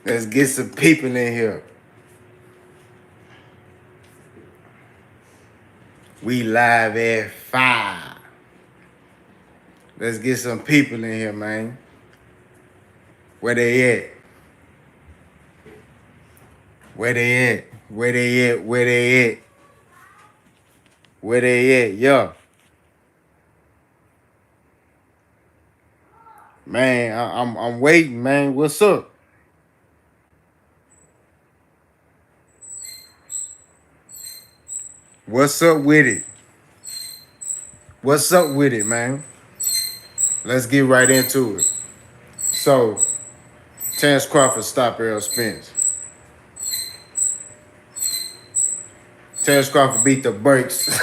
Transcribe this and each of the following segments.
Let's get some people in here. We live at 5. Let's get some people in here, man. Where they at? Where they at? Where they at? Where they at? Where they at? Yo. Man, I'm waiting, man. What's up? What's up with it? What's up with it, man? Let's get right into it. So, Terence Crawford stop Errol Spence. Terence Crawford beat the brakes.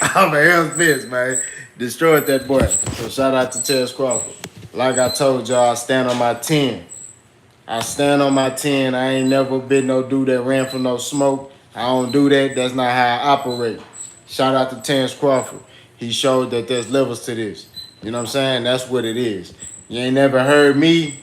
I'm Errol Spence, man. Destroyed that boy. So shout out to Terence Crawford. Like I told y'all, I stand on my 10. I stand on my 10. I ain't never been no dude that ran from no smoke. I don't do that. That's not how I operate. Shout out to Terence Crawford. He showed that there's levels to this. You know what I'm saying? That's what it is. You ain't never heard me.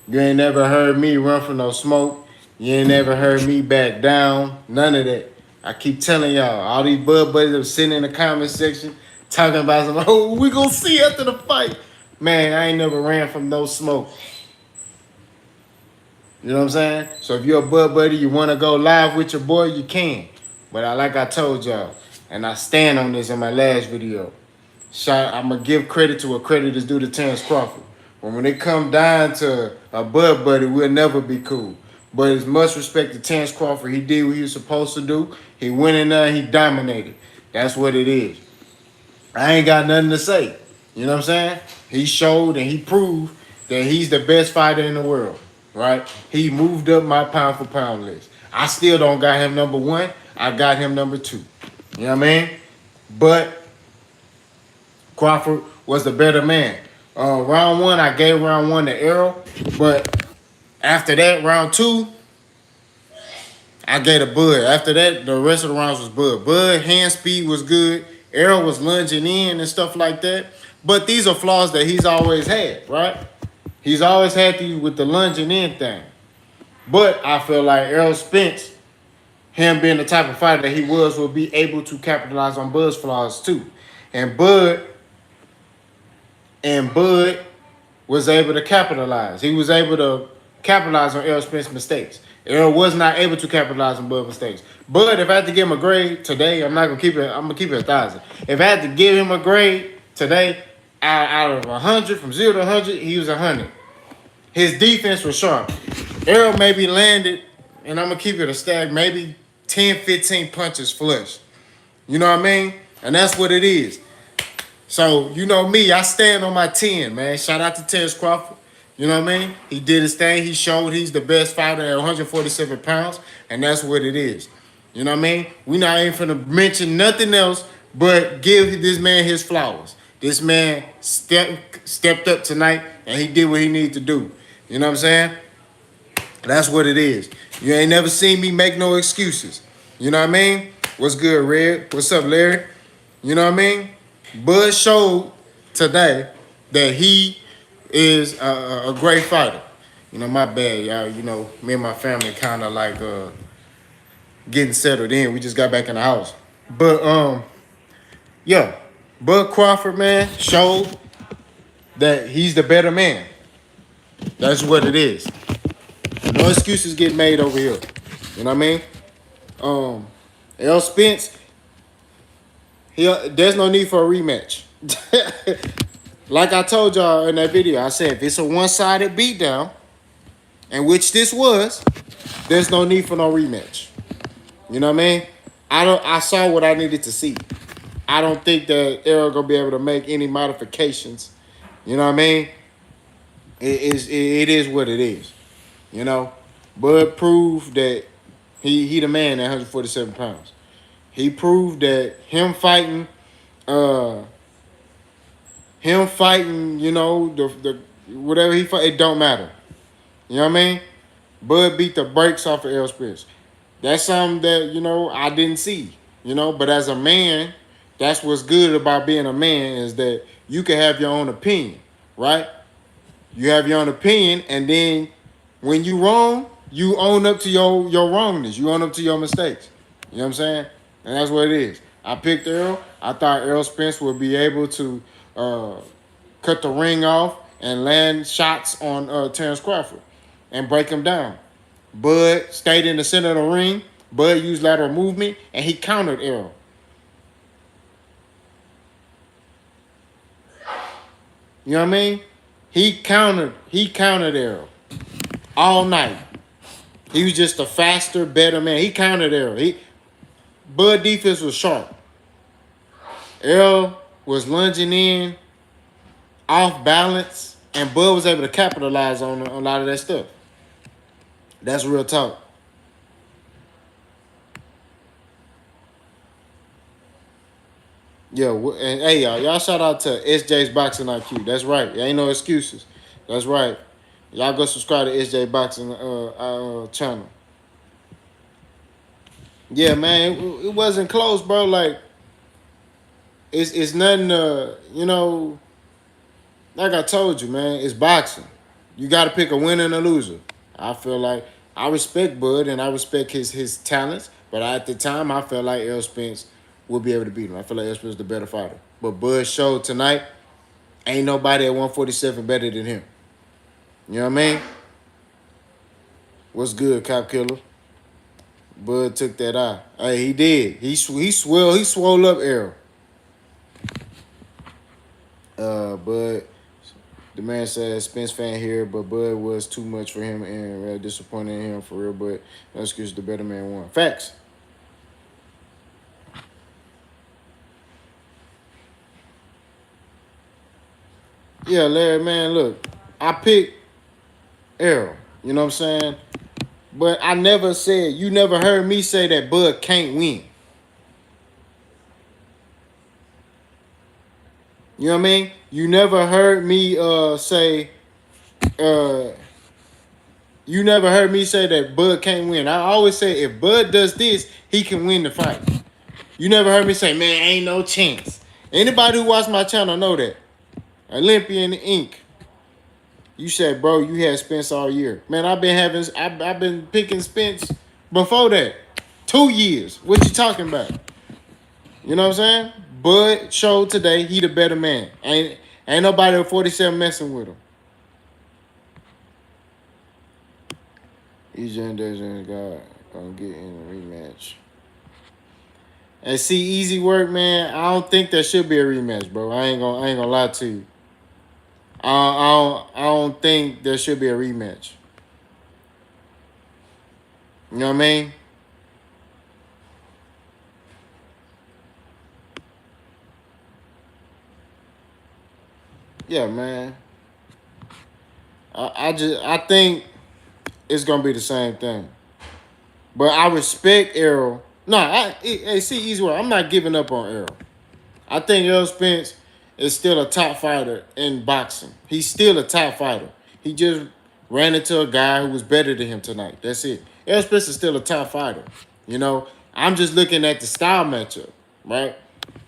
You ain't never heard me run from no smoke. You ain't never heard me back down. None of that. I keep telling y'all, all these bud buddies are sitting in the comment section talking about some, oh, we gonna see after the fight. Man, I ain't never ran from no smoke. You know what I'm saying? So if you're a bud buddy, you want to go live with your boy, you can. But like I told y'all, and I stand on this in my last video, I'm going to give credit to what credit is due to Terence Crawford. But when it come down to a bud buddy, we'll never be cool. But as much respect to Terence Crawford, he did what he was supposed to do. He went in there and he dominated. That's what it is. I ain't got nothing to say. You know what I'm saying? He showed and he proved that he's the best fighter in the world. Right? He moved up my pound for pound list. I still don't got him number 1. I got him number 2. You know what I mean? But Crawford was the better man. Round 1, I gave round 1 to ERROL. But after that, round 2, I gave to Bud. After that, the rest of the rounds was Bud. Bud, hand speed was good. ERROL was lunging in and stuff like that. But these are flaws that he's always had, right? He's always had these with the lunging in thing. But I feel like Errol Spence, him being the type of fighter that he was, will be able to capitalize on Bud's flaws too. And Bud was able to capitalize. He was able to capitalize on Errol Spence's mistakes. Errol was not able to capitalize on Bud's mistakes. But if I had to give him a grade today, I'm gonna keep it 1,000. If I had to give him a grade today, out of 100, from 0 to 100, he was 100. His defense was sharp. Errol maybe landed, and I'm going to keep it a stack, maybe 10, 15 punches flush. You know what I mean? And that's what it is. So, you know me, I stand on my 10, man. Shout out to Terence Crawford. You know what I mean? He did his thing. He showed he's the best fighter at 147 pounds, and that's what it is. You know what I mean? We not even finna mention nothing else but give this man his flowers. This man stepped up tonight, and he did what he needed to do. You know what I'm saying? That's what it is. You ain't never seen me make no excuses. You know what I mean? What's good, Red? What's up, Larry? You know what I mean? Bud showed today that he is a great fighter. You know, my bad, y'all. You know, me and my family kind of like getting settled in. We just got back in the house. But, yeah. Bud Crawford, man, showed that he's the better man. That's what it is. No excuses get made over here. You know what I mean? Errol Spence, there's no need for a rematch. Like I told y'all in that video, I said if it's a one-sided beatdown, and which this was, there's no need for no rematch. You know what I mean? I saw what I needed to see. I don't think that Errol gonna be able to make any modifications. You know what I mean? It is what it is. You know? Bud proved that he the man at 147 pounds. He proved that him fighting, you know, the whatever he fight, it don't matter. You know what I mean? Bud beat the brakes off of Errol Spence. That's something that, you know, I didn't see. You know, but as a man, that's what's good about being a man is that you can have your own opinion, right? You have your own opinion, and then When you wrong, you own up to your wrongness. You own up to your mistakes. You know what I'm saying? And that's what it is. I picked Errol. I thought Errol Spence would be able to uh, cut the ring off and land shots on Terence Crawford and break him down. Bud stayed in the center of the ring. Bud used lateral movement and he countered Errol. You know what I mean? He countered Errol all night. He was just a faster, better man. He countered Errol. Bud defense was sharp. Errol was lunging in off balance, and Bud was able to capitalize on a lot of that stuff. That's real talk. Yeah, and hey y'all shout out to SJ's Boxing IQ. That's right. There ain't no excuses. That's right. Y'all go subscribe to SJ Boxing channel. Yeah, man, it wasn't close, bro. Like it's nothing. Like I told you, man, it's boxing. You got to pick a winner and a loser. I feel like I respect Bud and I respect his talents, but at the time I felt like Errol Spence would be able to beat him. I feel like Errol Spence is the better fighter. But Bud showed tonight, ain't nobody at 147 better than him. You know what I mean? What's good, Cop Killer? Bud took that eye. Hey, he did. He swole up Errol. Bud. The man said Spence fan here, but Bud was too much for him and really disappointed in him for real. But no excuse, the better man won. Facts. Yeah, Larry, man, look, I picked Errol. You know what I'm saying? But I never said, you never heard me say that Bud can't win. You know what I mean? You never heard me say, you never heard me say that Bud can't win. I always say if Bud does this, he can win the fight. You never heard me say, man, ain't no chance. Anybody who watched my channel know that. Olympian Inc. You said, bro, you had Spence all year. Man, I've been picking Spence before that. 2 years. What you talking about? You know what I'm saying? Bud showed today he the better man. Ain't nobody at 47 messing with him. EJ and Desmond God gonna get in a rematch. And see, easy work, man. I don't think there should be a rematch, bro. I ain't gonna lie to you. I don't think there should be a rematch. You know what I mean? Yeah, man. I think it's gonna be the same thing. But I respect Errol. No, see, easy work. I'm not giving up on Errol. I think Errol Spence is still a top fighter in boxing. He's still a top fighter. He just ran into a guy who was better than him tonight. That's it. Errol Spence is still a top fighter. You know, I'm just looking at the style matchup, right?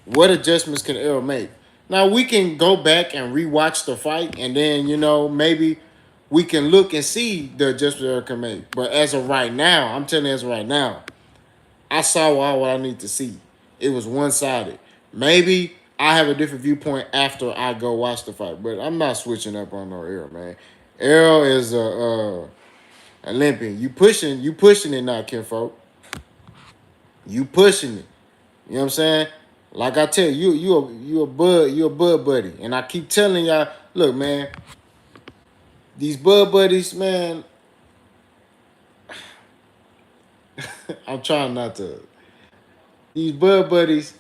What adjustments can Errol make? Now, we can go back and rewatch the fight, and then, maybe we can look and see the adjustments Errol can make. But as of right now, I'm telling you, as of right now, I saw all what I need to see. It was one-sided. Maybe I have a different viewpoint after I go watch the fight, but I'm not switching up on no Errol, man. Errol is a Olympian. You pushing it now, kinfolk. You pushing it. You know what I'm saying? Like I tell you, you a bud buddy, and I keep telling y'all, look, man, these bud buddies, man. I'm trying not to. These bud buddies.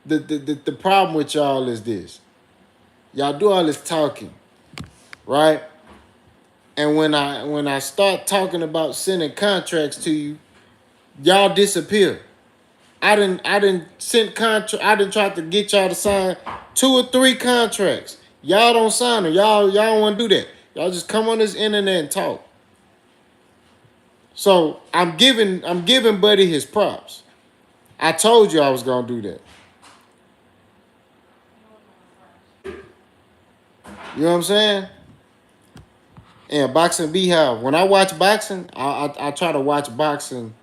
The problem with y'all is this. Y'all do all this talking, right? And when I start talking about sending contracts to you, y'all disappear. I didn't send contract. I didn't try to get y'all to sign 2 or 3 contracts. Y'all don't sign them. Y'all don't want to do that. Y'all just come on this internet and talk. So I'm giving Buddy his props. I told you I was gonna do that. You know what I'm saying? And boxing beehive. When I watch boxing, I try to watch boxing.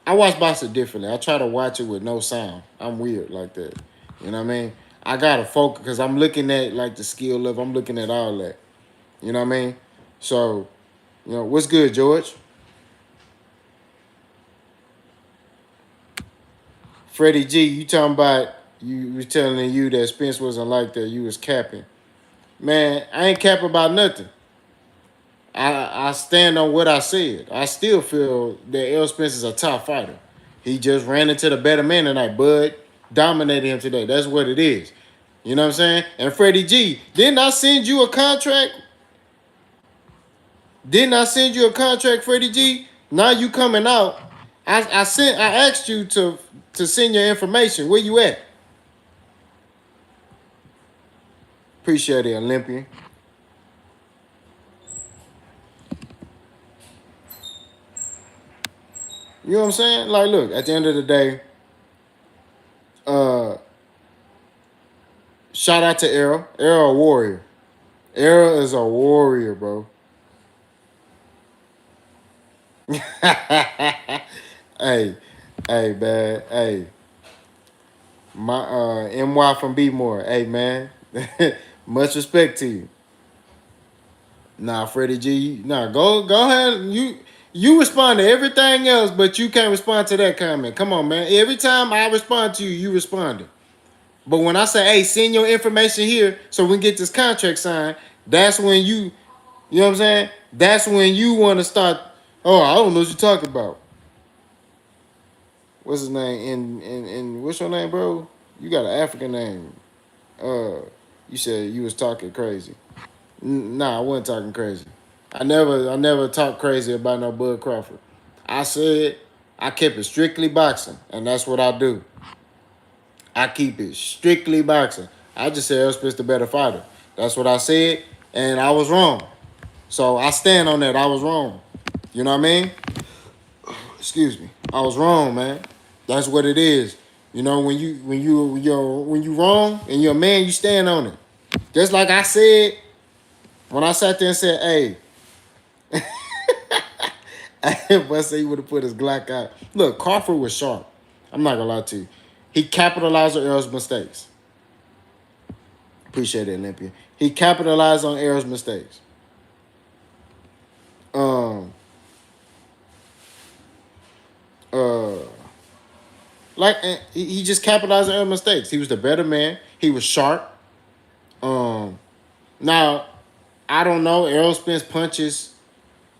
I watch boxing differently. I try to watch it with no sound. I'm weird like that. You know what I mean? I gotta focus because I'm looking at like the skill level. I'm looking at all that. You know what I mean? So, what's good, George? Freddie G, you talking about you was telling you that Spence wasn't like that. You was capping. Man, I ain't capping about nothing. I stand on what I said. I still feel that Errol Spence is a top fighter. He just ran into the better man tonight. Bud dominated him today. That's what it is. You know what I'm saying? And Freddie G, didn't I send you a contract? Didn't I send you a contract, Freddie G? Now you coming out. I asked you to send your information. Where you at? Appreciate it, Olympian. You know what I'm saying? Like, look, at the end of the day, uh, shout out to Errol. Errol a warrior. Errol is a warrior, bro. Hey, hey, man. Hey, my MY from B More. Hey, man. Much respect to you. Nah, Freddie G. Nah, go ahead. You respond to everything else, but you can't respond to that comment. Come on, man. Every time I respond to you, you responded. But when I say, hey, send your information here so we can get this contract signed, that's when you know what I'm saying? That's when you want to start. Oh, I don't know what you're talking about. What's his name? And what's your name, bro? You got an African name. Uh, you said you was talking crazy. Nah, I wasn't talking crazy. I never talked crazy about no Bud Crawford. I said I kept it strictly boxing, and that's what I do. I keep it strictly boxing. I just said Elspeth's the better fighter. That's what I said, and I was wrong. So I stand on that. I was wrong. You know what I mean? Excuse me. I was wrong, man. That's what it is. You know, when you wrong and you're a man, you stand on it. Just like I said when I sat there and said, "Hey," I say he would have put his Glock out. Look, Crawford was sharp. I'm not gonna lie to you. He capitalized on Errol's mistakes. Appreciate it, Olympia. He capitalized on Errol's mistakes. Um, uh, like he just capitalized on Errol's mistakes. He was the better man. He was sharp. Now I don't know. Errol Spence punches.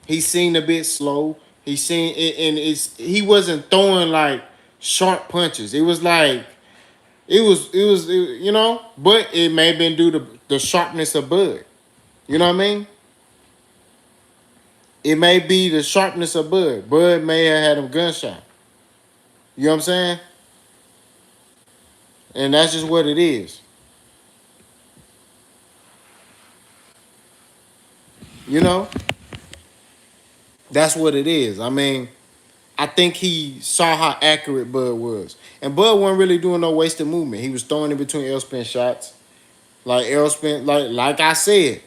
He seemed a bit slow. He seemed and he wasn't throwing like sharp punches. It was like but it may have been due to the sharpness of Bud. You know what I mean? It may be the sharpness of Bud. Bud may have had him gunshot. You know what I'm saying? And that's just what it is. You know? That's what it is. I mean, I think he saw how accurate Bud was. And Bud wasn't really doing no wasted movement. He was throwing in between Errol Spence shots. Like Errol Spence, like I said,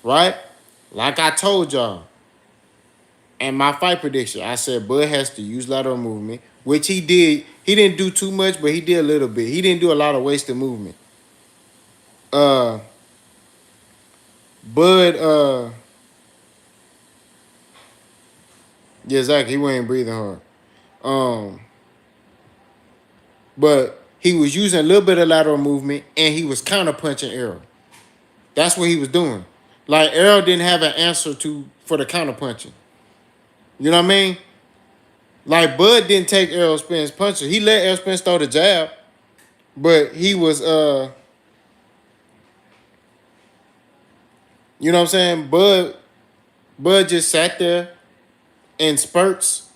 right? Like I told y'all. And my fight prediction, I said Bud has to use lateral movement, which he did. He didn't do too much, but he did a little bit. He didn't do a lot of wasted movement. Uh, Bud, yeah, exactly. He wasn't breathing hard. Um, but he was using a little bit of lateral movement, and he was counter punching Errol. That's what he was doing. Like Errol didn't have an answer for the counter punching. You know what I mean? Like Bud didn't take Errol Spence punches. He let Errol Spence throw the jab, but he was you know what I'm saying? Bud just sat there in spurts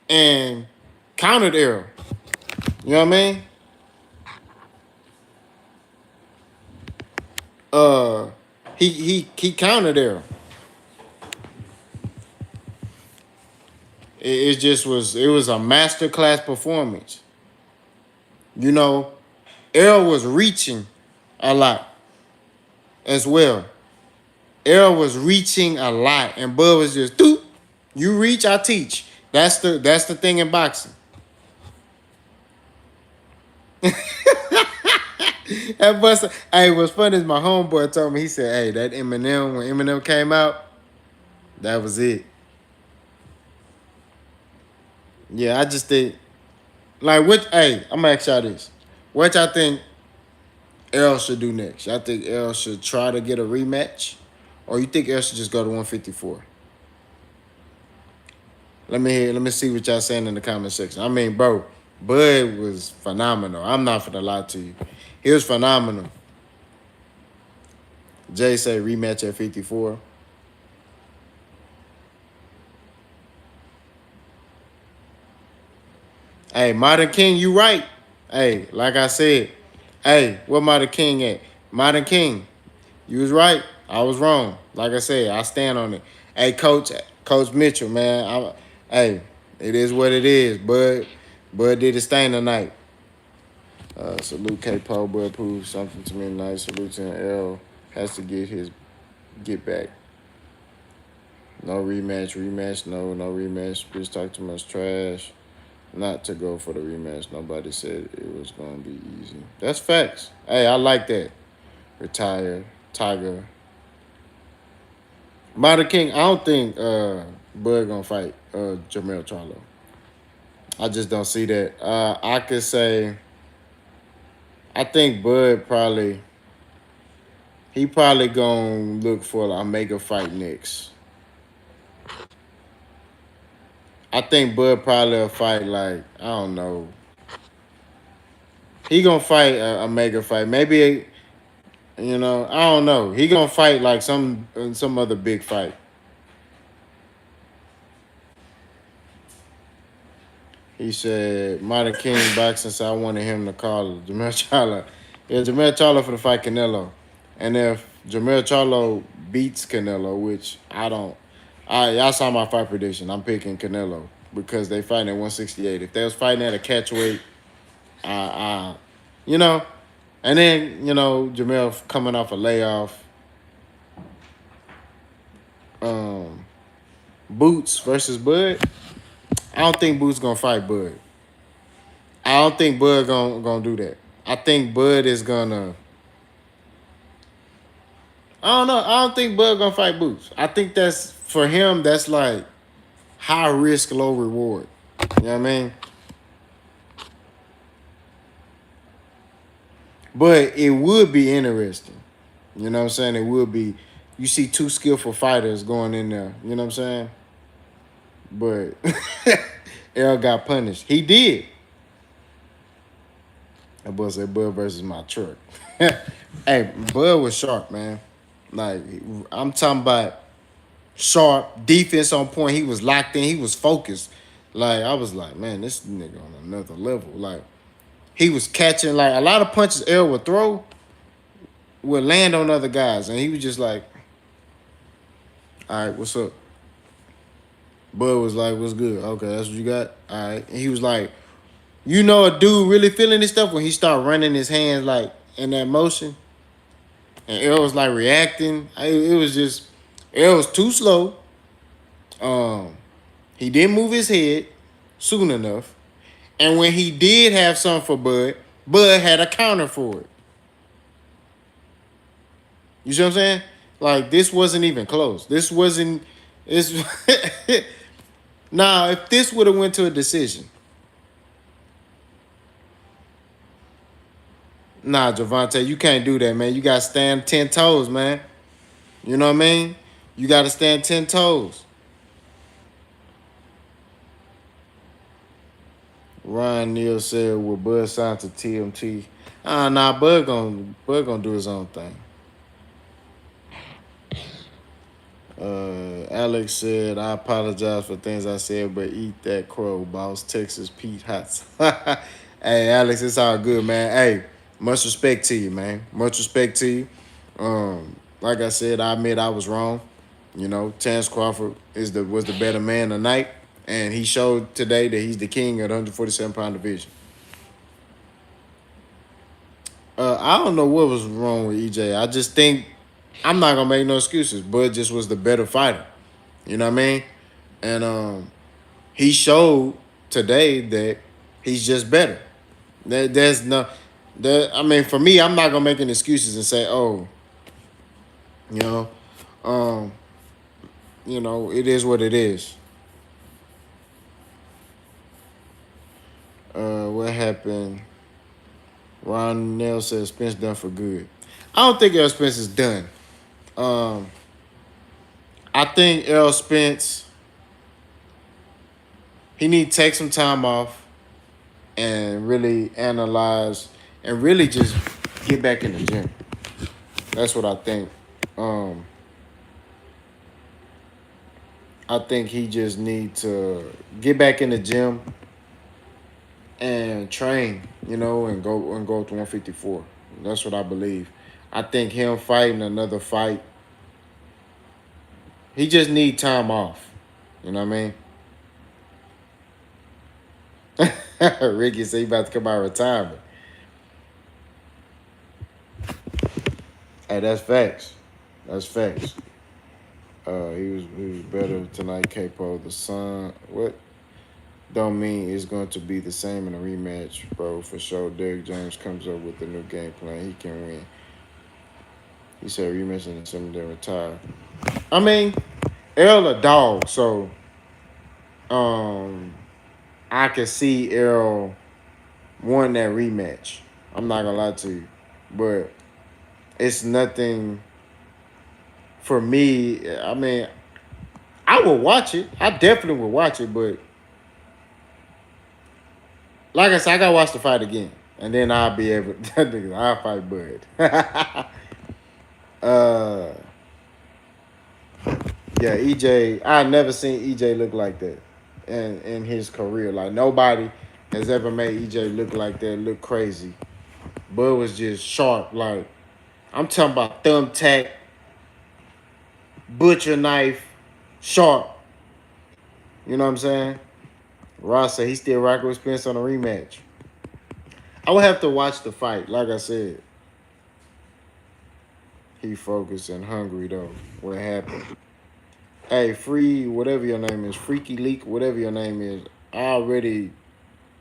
and countered Errol. You know what I mean? He countered Errol. It was a masterclass performance. You know, Errol was reaching a lot as well. Errol was reaching a lot, and Bud was just doop. You reach, I teach. That's the thing in boxing. That bust. Hey, what's funny is my homeboy told me. He said, "Hey, that Eminem when Eminem came out, that was it." Yeah, I just think like what. Hey, I'm gonna ask y'all this: what y'all think Errol should do next? Y'all think Errol should try to get a rematch, or you think Errol should just go to 154? Let me see what y'all saying in the comment section. I mean, bro, Bud was phenomenal. I'm not gonna lie to you. He was phenomenal. Jay say rematch at 54. Hey, Modern King, you right. Hey, like I said, hey, what Modern King at? Modern King, you was right. I was wrong. Like I said, I stand on it. Hey, Coach Mitchell, man. Hey, it is what it is. Bud did his thing tonight. Salute K Paul, Bud proved something to me tonight. Salute to L. Has to get back. No rematch, no rematch. Bitch talk too much trash. Not to go for the rematch. Nobody said it was gonna be easy. That's facts. Hey, I like that. Retire, Tiger. Modern King, I don't think Bud gonna fight Jamel Charlo. I just don't see that. I could say I think Bud probably gonna look for a mega fight next. I think Bud probably will fight like I don't know. He gonna fight a mega fight. Maybe I don't know. He gonna fight like some other big fight. He said Modern King boxing, so I wanted him to call Jamel Charlo. Yeah, Jamel Charlo for the fight Canelo, and if Jamel Charlo beats Canelo, which I don't, y'all saw my fight prediction. I'm picking Canelo because they fighting at 168. If they was fighting at a catchweight, I you know, and then Jamel coming off a layoff. Um, Boots versus Bud. I don't think Boots gonna fight Bud. I don't think Bud gonna do that. I think Bud is gonna. I don't know. I don't think Bud gonna fight Boots. I think that's for him. That's like high risk, low reward. You know what I mean? But it would be interesting. You know what I'm saying? It would be. You see two skillful fighters going in there. You know what I'm saying? But Errol got punished. He did. That boy said Bud versus my truck. Hey, Bud was sharp, man. Like I'm talking about sharp defense on point. He was locked in. He was focused. Like I was like, man, this nigga on another level. Like he was catching like a lot of punches Errol would throw would land on other guys, and he was just like, all right, what's up? Bud was like, what's good? Okay, that's what you got. All right, and he was like, a dude really feeling this stuff when he start running his hands like in that motion, and Errol was like reacting. It was just Errol was too slow. Um, he didn't move his head soon enough. And when he did have something for Bud, Bud had a counter for it. You see what I'm saying? Like this wasn't even close. This wasn't. It's now if this would have went to a decision, nah, Javante, you can't do that, man. You gotta stand 10 toes, man. You know what I mean? You gotta stand 10 toes. Ryan Neal said, "Will Bud sign to TMT?" Nah, Bud gonna do his own thing. Alex said, "I apologize for things I said, but eat that crow, boss." Texas Pete Hots. Hey, Alex, it's all good, man. Hey, much respect to you, man. Much respect to you. Like I said, I admit I was wrong. Terence Crawford was the better man tonight, and he showed today that he's the king of the 147-pound division. I don't know what was wrong with EJ. I just think I'm not gonna make no excuses. Bud just was the better fighter. You know what I mean? And he showed today that he's just better. There's no that I mean for me, I'm not gonna make any excuses and say, oh, you know, um, it is what it is. What happened? Ron Nell says Spence done for good. I don't think Errol Spence is done. Um, I think Errol Spence he need to take some time off and really analyze and really just get back in the gym. That's what I think. Um, I think he just need to get back in the gym and train, and go to 154. That's what I believe. I think him fighting another fight, he just need time off. You know what I mean? Ricky said he about to come out of retirement. Hey, that's facts. That's facts. He was better tonight, Capo. The Sun. What? Don't mean it's going to be the same in a rematch, bro. For sure. Derrick James comes up with a new game plan. He can win. He said rematch in December, then retire. I mean, Errol a dog, so um, I can see Errol won that rematch. I'm not gonna lie to you, but it's nothing for me. I mean, I will watch it. I definitely will watch it, but like I said, I gotta watch the fight again, and then I'll be able. I'll fight Bud. uh, yeah, EJ. I never seen EJ look like that in his career. Like nobody has ever made EJ look like that. Look crazy. Bud was just sharp. Like I'm talking about thumbtack, butcher knife, sharp. You know what I'm saying? Ross said he still rocking with Spence on a rematch. I would have to watch the fight. Like I said, he focused and hungry though. What happened? Hey, free whatever your name is, Freaky Leak, whatever your name is. I already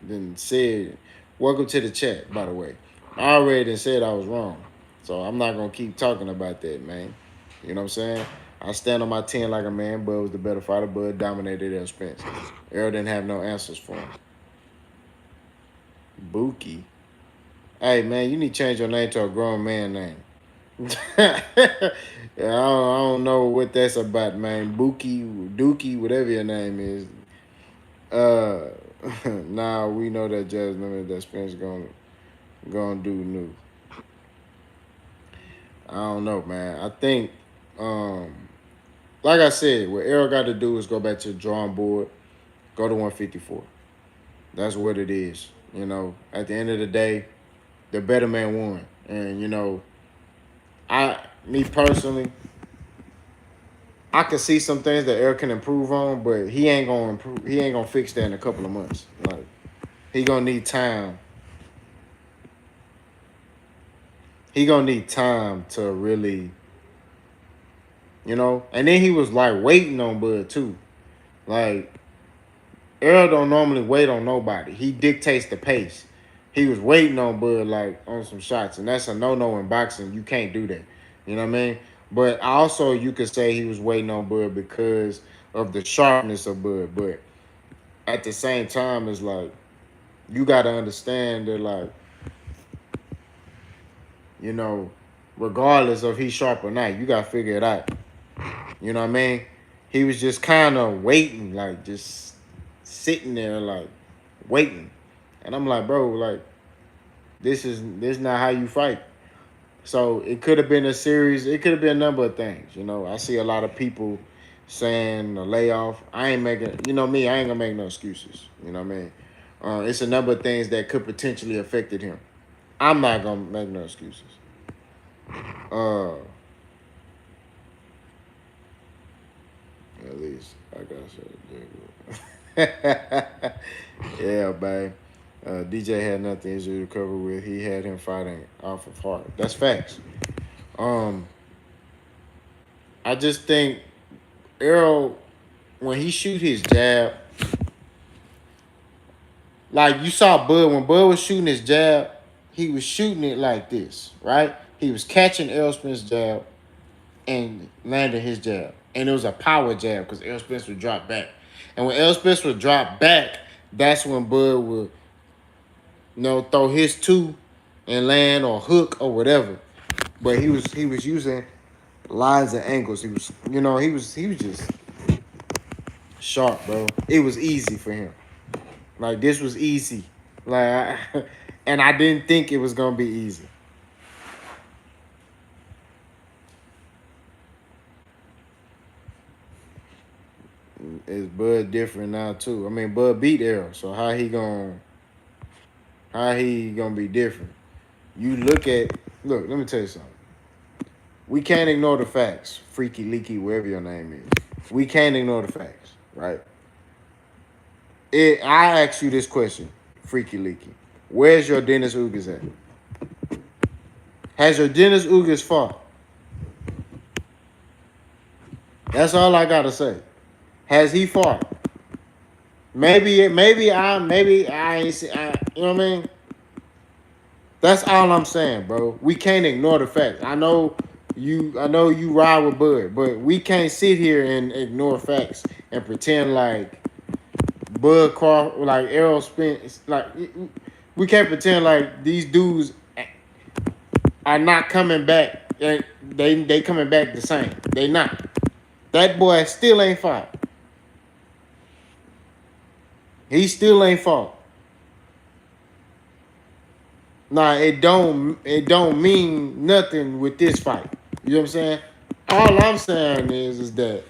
then said, welcome to the chat. By the way, I already done said I was wrong, so I'm not gonna keep talking about that, man. You know what I'm saying? I stand on my 10 like a man. Bud was the better fighter. Bud dominated Errol Spence. Errol didn't have no answers for him. Buki. Hey, man, you need to change your name to a grown man name. I don't know what that's about, man. Buki, Dookie, whatever your name is. Nah, we know that Jazz Limit that Spence gonna do new. I don't know, man. I think, like I said, what Errol got to do is go back to the drawing board, go to 154. That's what it is. At the end of the day, the better man won. And me personally, I can see some things that Errol can improve on, but he ain't gonna improve. He ain't gonna fix that in a couple of months. Like he gonna need time. He gonna need time to really, And then he was like waiting on Bud too. Like Errol don't normally wait on nobody. He dictates the pace. He was waiting on Bud like on some shots, and that's a no in boxing. You can't do that. You know what I mean? But also you could say he was waiting on Bud because of the sharpness of Bud. But at the same time, it's like you got to understand that, like, regardless of he's sharp or not, you got to figure it out. You know what I mean? He was just kind of waiting, like just sitting there, like waiting. And I'm like, bro, like this is not how you fight. So it could have been a series. It could have been a number of things. I see a lot of people saying a layoff. I ain't making, me, I ain't gonna make no excuses. You know what I mean? It's a number of things that could potentially affected him. I'm not gonna make no excuses. At least I got yeah, babe. DJ had nothing easy to cover with. He had him fighting off of heart. That's facts. I just think Errol, when he shoot his jab, like you saw Bud, when Bud was shooting his jab, he was shooting it like this, right? He was catching Errol Spence's jab and landing his jab. And it was a power jab because Errol Spence would drop back. And when Errol Spence would drop back, that's when Bud would, throw his two and land or hook or whatever. But he was using lines and angles. He was just sharp, bro. It was easy for him. Like this was easy. And I didn't think it was gonna be easy. Is Bud different now too? I mean, Bud beat Errol, so how he gonna be different? Look. Let me tell you something. We can't ignore the facts. Freaky Leaky, wherever your name is, we can't ignore the facts, right? I ask you this question, Freaky Leaky. Where's your Dennis Ugas at? Has your Dennis Ugas fought? That's all I gotta say. Has he fought? Maybe I ain't see. You know what I mean? That's all I'm saying, bro. We can't ignore the facts. I know you ride with Bud, but we can't sit here and ignore facts and pretend like Bud Crawford, like Errol Spence, like we can't pretend like these dudes are not coming back. And they coming back the same. They not. That boy still ain't fought. He still ain't fought. Nah, it don't mean nothing with this fight. You know what I'm saying? All I'm saying is that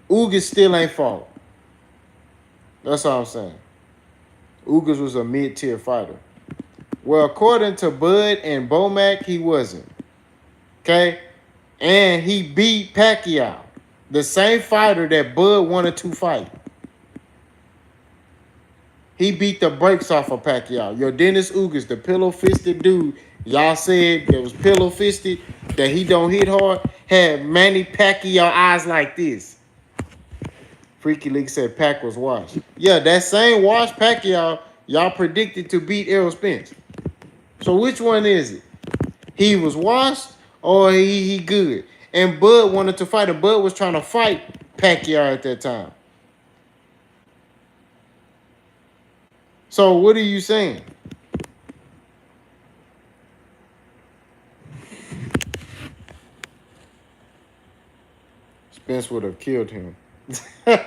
Ugas still ain't fought. That's all I'm saying. Ugas was a mid-tier fighter. Well, according to Bud and Bomac, he wasn't. Okay? And he beat Pacquiao, the same fighter that Bud wanted to fight. He beat the brakes off of Pacquiao. Your Dennis Ugas, the pillow-fisted dude, y'all said that was pillow-fisted, that he don't hit hard, had Manny Pacquiao eyes like this. Freaky League said Pac was washed. Yeah, that same washed Pacquiao, y'all predicted to beat Errol Spence. So which one is it? He was washed or he good? And Bud wanted to fight him. Bud was trying to fight Pacquiao at that time. So what are you saying? Spence would have killed him. Hey,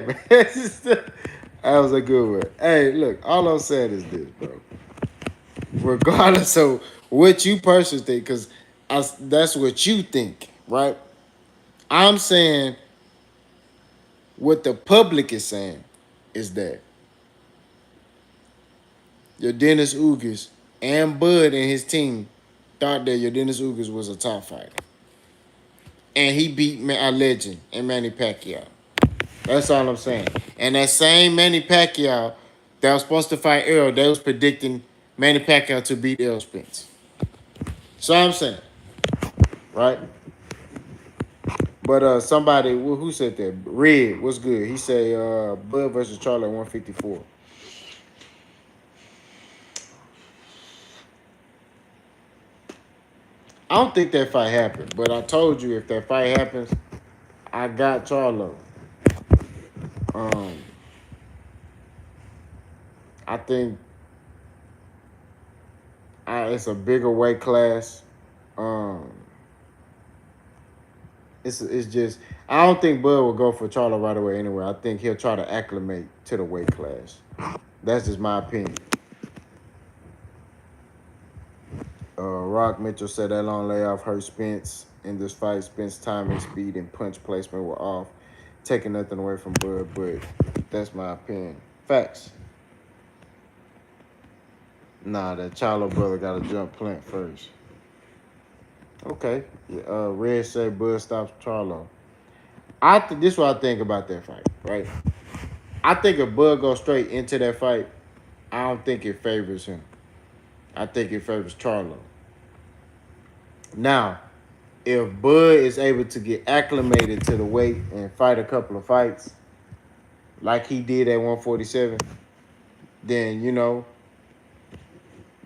man, that was a good one. Hey, look, all I'm saying is this, bro. Regardless of what you personally think, because that's what you think, right? I'm saying what the public is saying is that your Dennis Ugas and Bud and his team thought that your Dennis Ugas was a top fighter. And he beat a legend in Manny Pacquiao. That's all I'm saying. And that same Manny Pacquiao that was supposed to fight Errol, they was predicting Manny Pacquiao to beat Errol Spence. So I'm saying, right? But somebody, who said that? Red, what's good? He said Bud versus Charlie at 154. I don't think that fight happened, but I told you if that fight happens, I got Charlo. I think it's a bigger weight class. It's just I don't think Bud will go for Charlo right away anyway. I think he'll try to acclimate to the weight class. That's just my opinion. Rock Mitchell said that long layoff hurt Spence in this fight. Spence timing, speed, and punch placement were off, taking nothing away from Bud, but that's my opinion. Facts. Nah, that Charlo brother got to jump Plant first. Okay. Red said Bud stops Charlo. This is what I think about that fight, right? I think if Bud goes straight into that fight, I don't think it favors him. I think it favors Charlo. Now, if Bud is able to get acclimated to the weight and fight a couple of fights like he did at 147, then,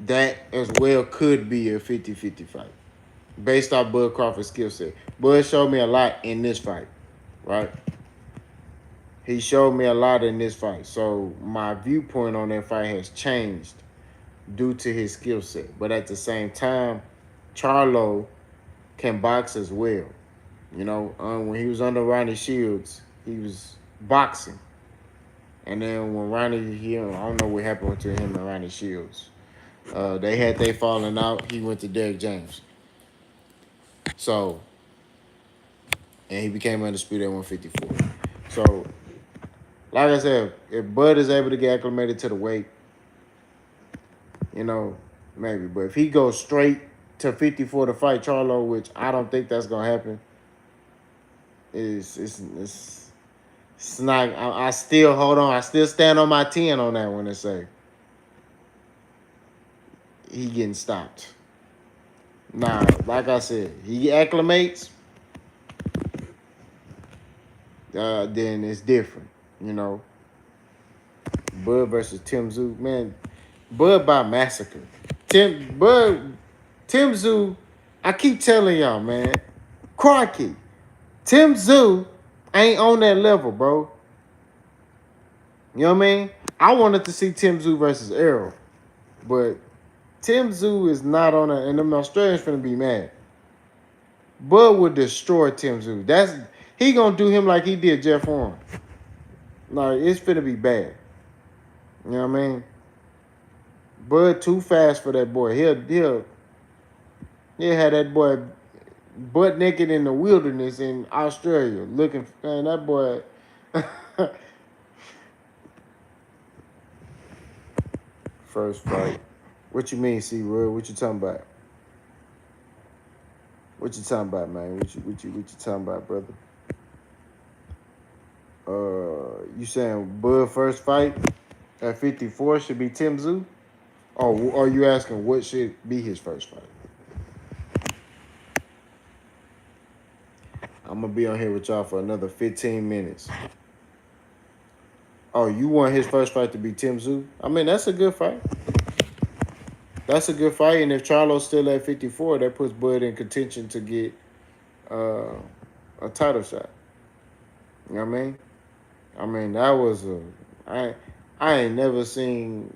that as well could be a 50-50 fight based off Bud Crawford's skill set. Bud showed me a lot in this fight, right? He showed me a lot in this fight. So my viewpoint on that fight has changed due to his skill set. But at the same time, Charlo can box as well. When he was under Ronnie Shields, he was boxing. And then when Ronnie, I don't know what happened to him and Ronnie Shields. They had they falling out. He went to Derrick James. So, and he became undisputed at 154. So, like I said, if Bud is able to get acclimated to the weight, maybe. But if he goes straight to 54 to fight Charlo, which I don't think that's gonna happen, it's not. I still hold on. I still stand on my 10 on that one and say he getting stopped. Nah, like I said, he acclimates, then it's different. Bud versus Tim Tszyu, man. Bud by massacre. Tim Tszyu, I keep telling y'all, man. Crikey. Tim Tszyu ain't on that level, bro. You know what I mean? I wanted to see Tim Tszyu versus ERROL, but Tim Tszyu is not on that, and them Australians finna be mad. Bud would destroy Tim Tszyu. He gonna do him like he did Jeff Horn. Like, it's finna be bad. You know what I mean? Bud too fast for that boy. He'll have that boy butt naked in the wilderness in Australia looking for, man, that boy. First fight. What you mean, C-Roy? What you talking about? What you talking about, man? What you talking about, brother? You saying Bud first fight at 54 should be Tim Tszyu? Or are you asking what should be his first fight? I'm going to be on here with y'all for another 15 minutes. Oh, you want his first fight to be Tim Tszyu? I mean, that's a good fight. That's a good fight. And if Charlo's still at 54, that puts Bud in contention to get a title shot. You know what I mean? I mean, that was I ain't never seen,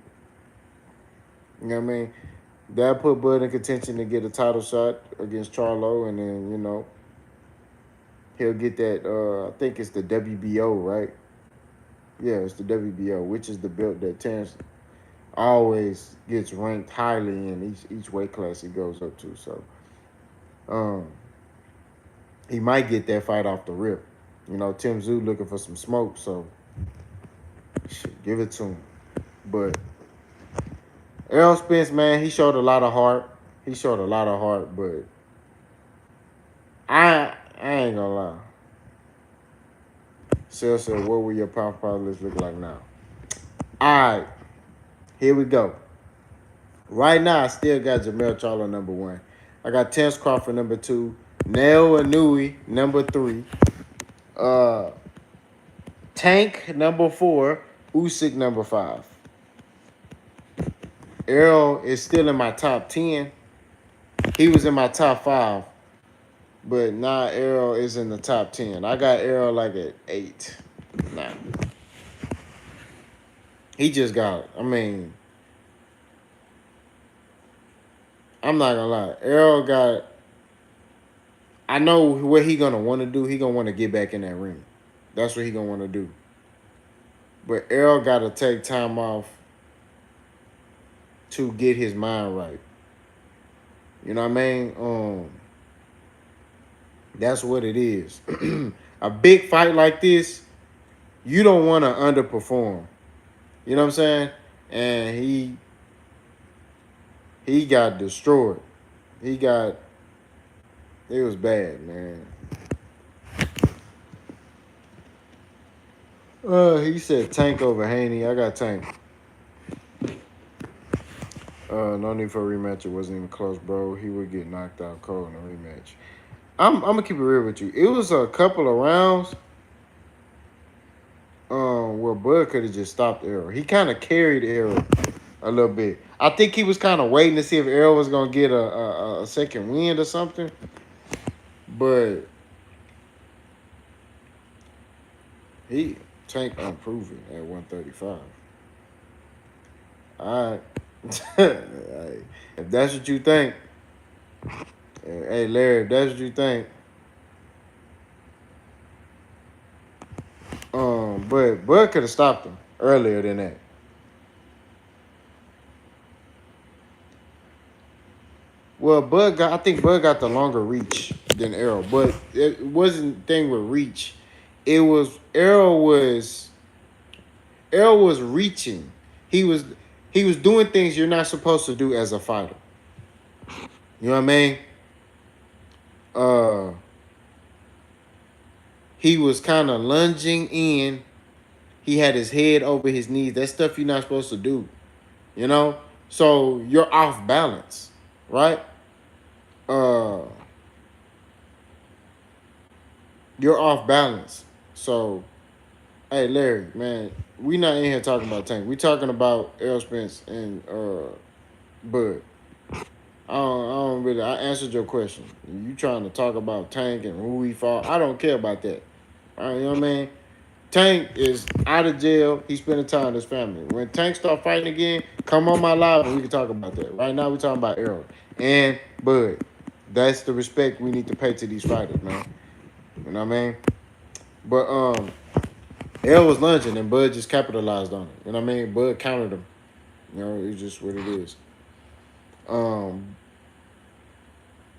you know what I mean? That put Bud in contention to get a title shot against Charlo, and then, he'll get that, I think it's the WBO, right? Yeah, it's the WBO, which is the belt that Terence always gets ranked highly in each weight class he goes up to. So, he might get that fight off the rip. Tim Tszyu looking for some smoke, so give it to him. But Errol Spence, man, he showed a lot of heart. But I ain't gonna lie. Sel said, what will your pound for pound list look like now? All right, here we go. Right now, I still got Jermell Charlo number 1. I got Terence Crawford number 2. Nail Inui number 3. Tank number 4. Usyk number 5. ERROL is still in my top 10. He was in my top 5. But now ERROL is in the top 10. I got ERROL like at 8 now. He just got, I'm not gonna lie. ERROL got, I know what he gonna want to do. He gonna want to get back in that ring. That's what he gonna want to do. But ERROL got to take time off to get his mind right. You know what I mean? That's what it is. A big fight like this, you don't want to underperform. You know what I'm saying? And he got destroyed. It was bad, man. He said Tank over Haney. I got Tank. No need for a rematch. It wasn't even close, bro. He would get knocked out cold in a rematch. I'm gonna keep it real with you. It was a couple of rounds where Bud could have just stopped Errol. He kind of carried Errol a little bit. I think he was kind of waiting to see if Errol was gonna get a second wind or something. But he Tank unproven at 135. All right. Hey, if that's what you think, hey Larry, if that's what you think, but Bud could have stopped him earlier than that. Well, I think Bud got the longer reach than Errol, but it wasn't the thing with reach. It was Errol was reaching. He was he was doing things you're not supposed to do as a fighter. You know what I mean? Uh, he was kind of lunging in. He had his head over his knees. That's stuff you're not supposed to do. You know, so you're off balance, right? Uh, you're off balance. So, hey, Larry, man, we not in here talking about Tank. We talking about Errol Spence and Bud. I don't really. I answered your question. You trying to talk about Tank and who he fought? I don't care about that. All right, you know what I mean? Tank is out of jail. He's spending time with his family. When Tank start fighting again, come on my live and we can talk about that. Right now, we're talking about Errol and Bud. That's the respect we need to pay to these fighters, man. You know what I mean? But Errol was lunging and Bud just capitalized on it. You know what I mean? Bud countered him. You know, it's just what it is. Um,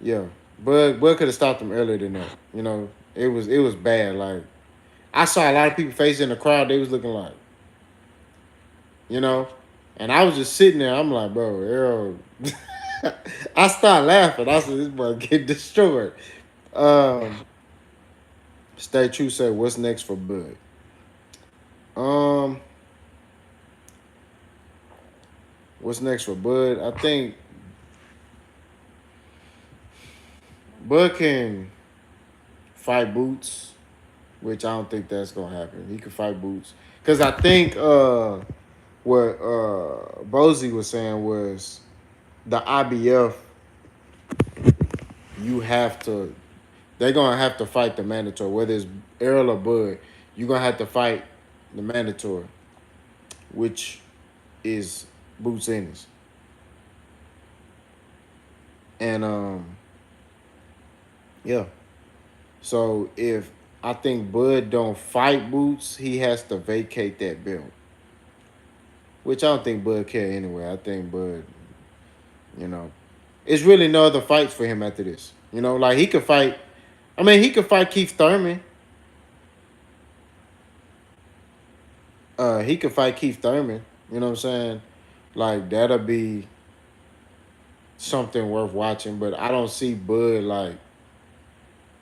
yeah, Bud could have stopped him earlier than that. You know, it was bad. Like I saw a lot of people facing in the crowd. They was looking like, you know, and I was just sitting there. I'm like, bro, Errol. I started laughing. I said, this boy get destroyed. Um, Stay True said, what's next for Bud? Um, what's next for Bud? I think Bud can fight Boots, which I don't think that's gonna happen. He could fight Boots because I think what Bozy was saying was the IBF you have to they're gonna have to fight the mandatory, whether it's Errol or Bud. You're gonna have to fight the mandatory, which is Boots Ennis. And yeah. So if I think Bud don't fight Boots, he has to vacate that belt. Which I don't think Bud care anyway. I think Bud, you know, it's really no other fights for him after this. You know, like he could fight. I mean, he could fight Keith Thurman. He could fight Keith Thurman. You know what I'm saying? Like that'll be something worth watching. But I don't see Bud like.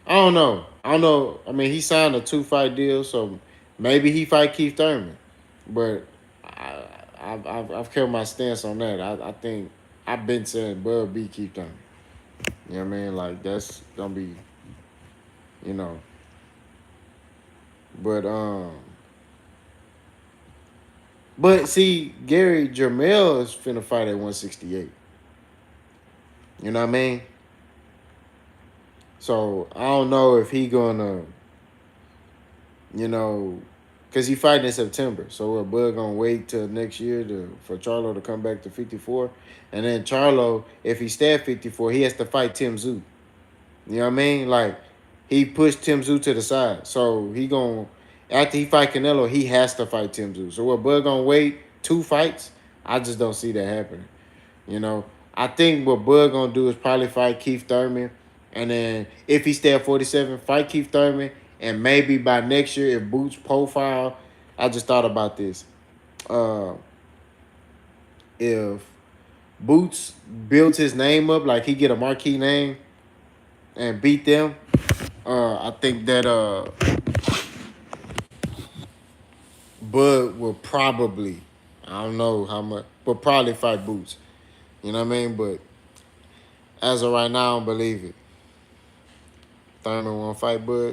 I don't know. I don't know. I mean, he signed a 2-fight deal, so maybe he fight Keith Thurman. But I've kept my stance on that. I think I've been saying Bud beat Keith Thurman. You know what I mean? Like that's gonna be, you know. But but see, Gary Jermel is finna fight at 168. You know what I mean? So I don't know if he gonna, you know, cause he fighting in September. So Bud gonna wait till next year for Charlo to come back to 54, and then Charlo, if he stay at 54, he has to fight Tim Tszyu. You know what I mean? Like he pushed Tim Tszyu to the side, so he gonna after he fight Canelo, he has to fight Tim Tszyu. So Bud gonna wait 2 fights? I just don't see that happening. You know, I think what Bud gonna do is probably fight Keith Thurman, and then if he stay at 47, fight Keith Thurman, and maybe by next year if Boots profile, I just thought about this. Uh, if Boots builds his name up, like he get a marquee name and beat them, I think that Bud will probably, I don't know how much, but probably fight Boots. You know what I mean? But as of right now, I don't believe it. Thurman won't fight, but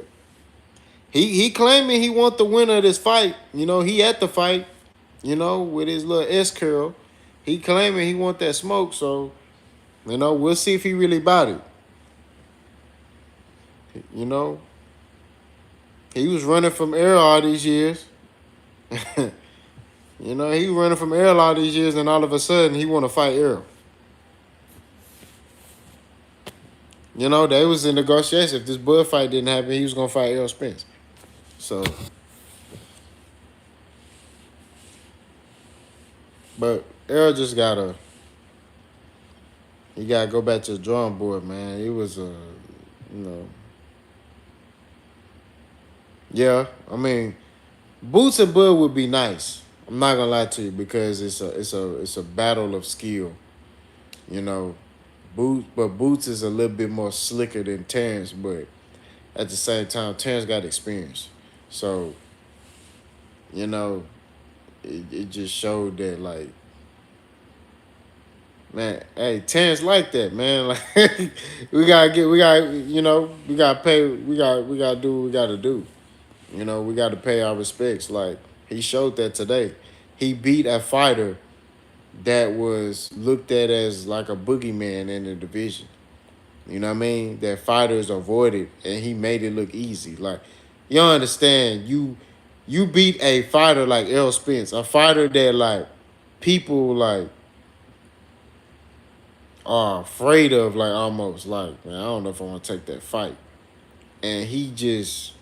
he claiming he want the winner of this fight. You know, he at the fight. You know, with his little S curl, he claiming he want that smoke. So you know, we'll see if he really about it. You know, he was running from Errol all these years. You know, he was running from Errol all these years, and all of a sudden he want to fight Errol. You know, they was in negotiation. If this Bud fight didn't happen, he was gonna fight Errol Spence. So, but Errol just gotta go back to the drawing board, man. It was you know, yeah. I mean, Boots and Bud would be nice. I'm not gonna lie to you because it's a battle of skill. You know, Boots is a little bit more slicker than Terence, but at the same time, Terence got experience. So, you know, it just showed that like, man, hey, Terence like that, man. Like we gotta pay, we gotta do what we gotta do. You know, we gotta pay our respects. Like he showed that today. He beat a fighter that was looked at as like a boogeyman in the division. You know what I mean? That fighters avoided, and he made it look easy. Like, you don't understand. You beat a fighter like Errol Spence, a fighter that like people like are afraid of, like almost like, man, I don't know if I want to take that fight. And he just,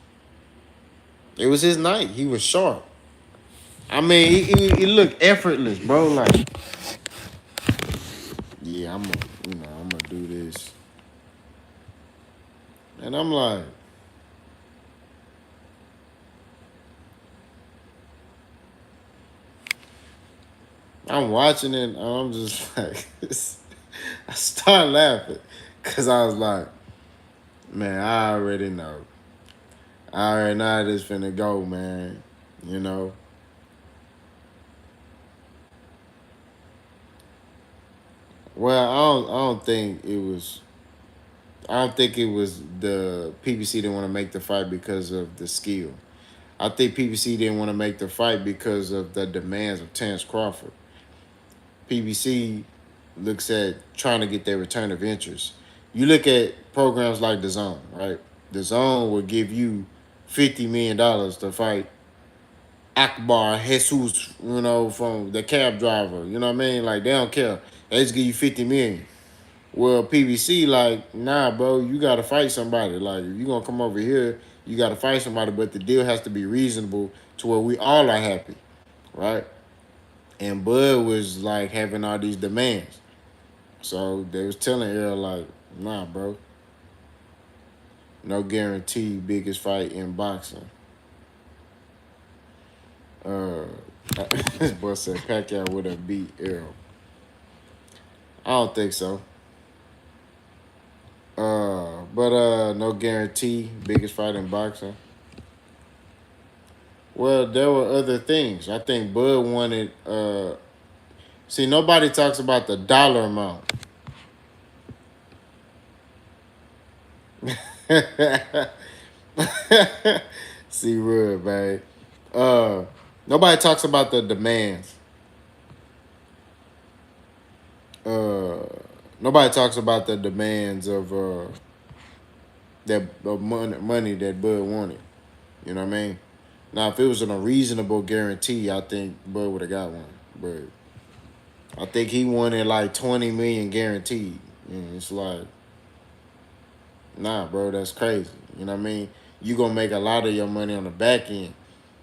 it was his night. He was sharp. I mean, he looked effortless, bro. Like, yeah, I'm gonna do this, and I'm like, I'm watching it, and I'm just like, I started laughing because I was like, man, I already know. I already know how this finna go, man. You know. Well, I don't think it was. I don't think it was the PBC didn't want to make the fight because of the skill. I think PBC didn't want to make the fight because of the demands of Terence Crawford. PBC looks at trying to get their return of interest. You look at programs like the Zone, right? The Zone will give you $50 million to fight Akbar Jesus, you know, from the cab driver. You know what I mean? Like they don't care. They just give you 50 million. Well, PBC, like, nah, bro, you gotta fight somebody. Like, if you gonna come over here, you gotta fight somebody, but the deal has to be reasonable to where we all are happy, right? And Bud was like having all these demands. So they was telling Errol like, nah, bro. No guarantee biggest fight in boxing. Uh this boy said Pacquiao would have beat Errol. I don't think so. But no guarantee biggest fight in boxing. Well, there were other things. I think Bud wanted see nobody talks about the dollar amount. See real, man. Nobody talks about the demands. Uh Nobody talks about the demands of that of money that Bud wanted. You know what I mean? Now, if it was a reasonable guarantee, I think Bud would have got one. But I think he wanted like 20 million guaranteed. And it's like, nah, bro, that's crazy. You know what I mean? You gonna make a lot of your money on the back end.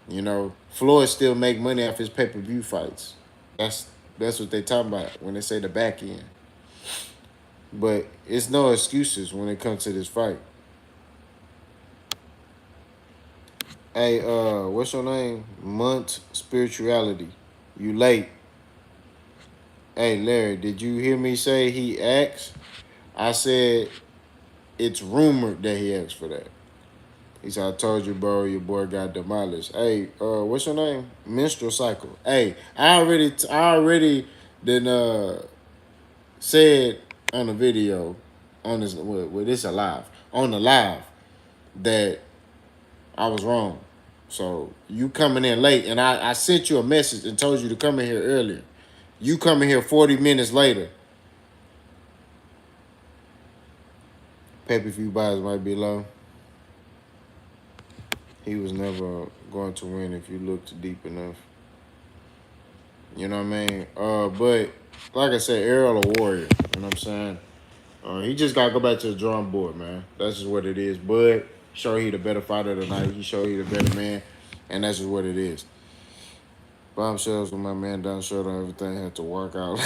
You know, Floyd still make money off his pay-per-view fights. That's that's what they talking about when they say the back end. But it's no excuses when it comes to this fight. Hey, what's your name? Munt Spirituality. You late. Hey, Larry, did you hear me say he asked? I said it's rumored that he asked for that. He said, I told you, bro, your boy got demolished. Hey, what's your name? Menstrual cycle. Hey, I already did said on the video, on this, with this alive, on the live, that I was wrong. So you coming in late, and I sent you a message and told you to come in here earlier. You coming here 40 minutes later. Pay-per-view buys might be low. He was never going to win if you looked deep enough. You know what I mean? But like I said, ERROL a warrior. You know what I'm saying? He just gotta go back to the drawing board, man. That's just what it is. Bud show he the better fighter tonight. He showed he the better man, and that's just what it is. Bombshells with my man down shirt on everything had to work out.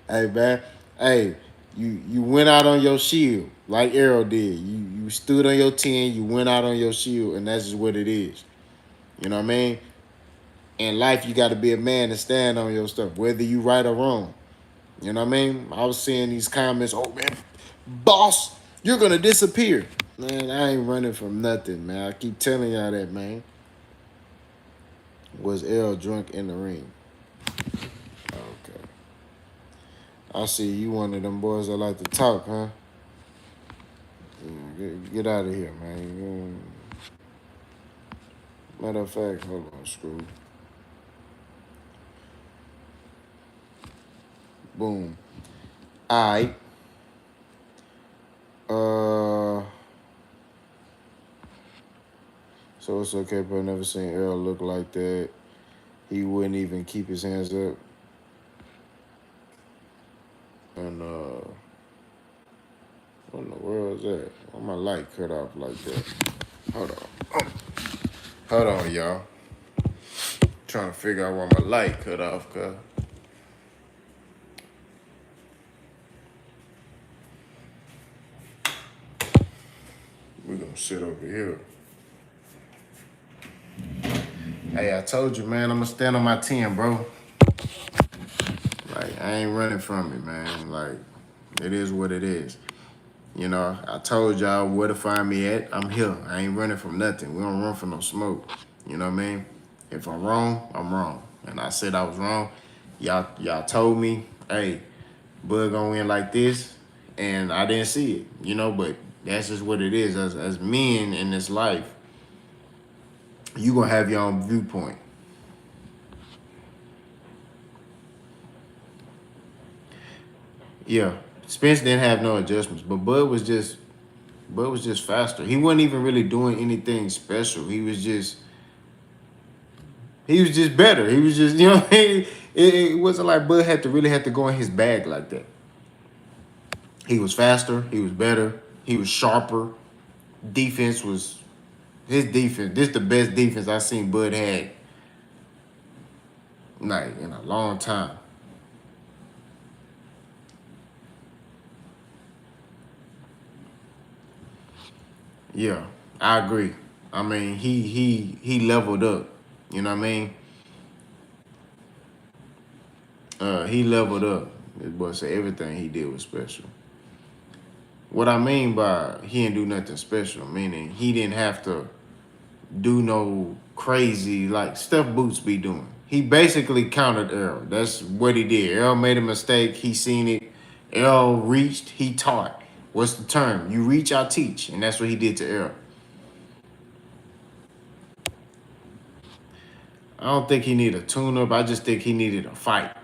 Hey man, hey, you went out on your shield like ERROL did. You stood on your 10, you went out on your shield, and that's just what it is. You know what I mean? In life, you got to be a man to stand on your stuff, whether you right or wrong. You know what I mean? I was seeing these comments, oh man, boss, you're gonna disappear. Man, I ain't running from nothing, man. I keep telling y'all that, man. Was L drunk in the ring? Okay. I see you one of them boys that like to talk, huh? Get out of here, man. Matter of fact, hold on, screw. Boom. Alright. So it's okay, but I've never seen ERROL look like that. He wouldn't even keep his hands up. And what in the world is that? Why my light cut off like that? Hold on. Hold on, y'all. Trying to figure out why my light cut off, cuz. We're gonna sit over here. Hey, I told you, man, I'm gonna stand on my 10, bro. Like, I ain't running from it, man. Like, it is what it is. You know, I told y'all where to find me at. I'm here. I ain't running from nothing. We don't run from no smoke. You know what I mean? If I'm wrong, I'm wrong. And I said I was wrong. Y'all told me, hey, Bud gonna win like this, and I didn't see it. You know, but that's just what it is. As men in this life, you gonna have your own viewpoint. Yeah, Spence didn't have no adjustments, but Bud was just faster. He wasn't even really doing anything special. He was just better. He was just, you know, it wasn't like Bud had to go in his bag like that. He was faster. He was better. He was sharper. Defense was his defense. This is the best defense I've seen Bud had like in a long time. Yeah, I agree. I mean, he leveled up. You know what I mean? He leveled up. This boy said everything he did was special. What I mean by he didn't do nothing special, meaning he didn't have to do no crazy like stuff Boots be doing. He basically countered ERROL. That's what he did. ERROL made a mistake. He seen it. ERROL reached. He taught. What's the term? You reach, I teach. And that's what he did to ERROL. I don't think he needed a tune-up. I just think he needed a fight.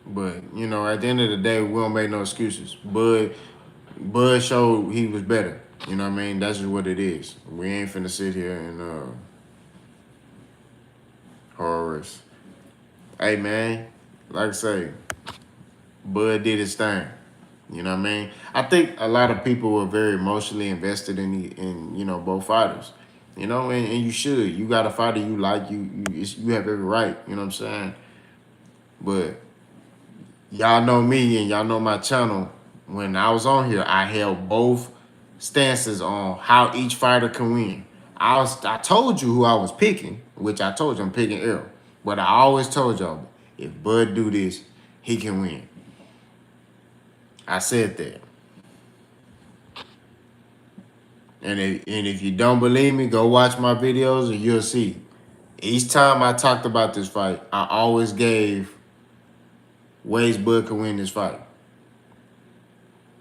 But, you know, at the end of the day, we don't make no excuses. Bud showed he was better. You know what I mean? That's just what it is. We ain't finna sit here and horrors. Hey, man, like I say, Bud did his thing. You know what I mean? I think a lot of people were very emotionally invested in you know, both fighters. You know, and you should. You got a fighter you like, you have every right. You know what I'm saying? But y'all know me and y'all know my channel. When I was on here, I held both stances on how each fighter can win. I told you who I was picking, which I told you I'm picking ERROL. But I always told y'all, if Bud do this, he can win. I said that. And if you don't believe me, go watch my videos and you'll see. Each time I talked about this fight, I always gave ways Bud could win this fight.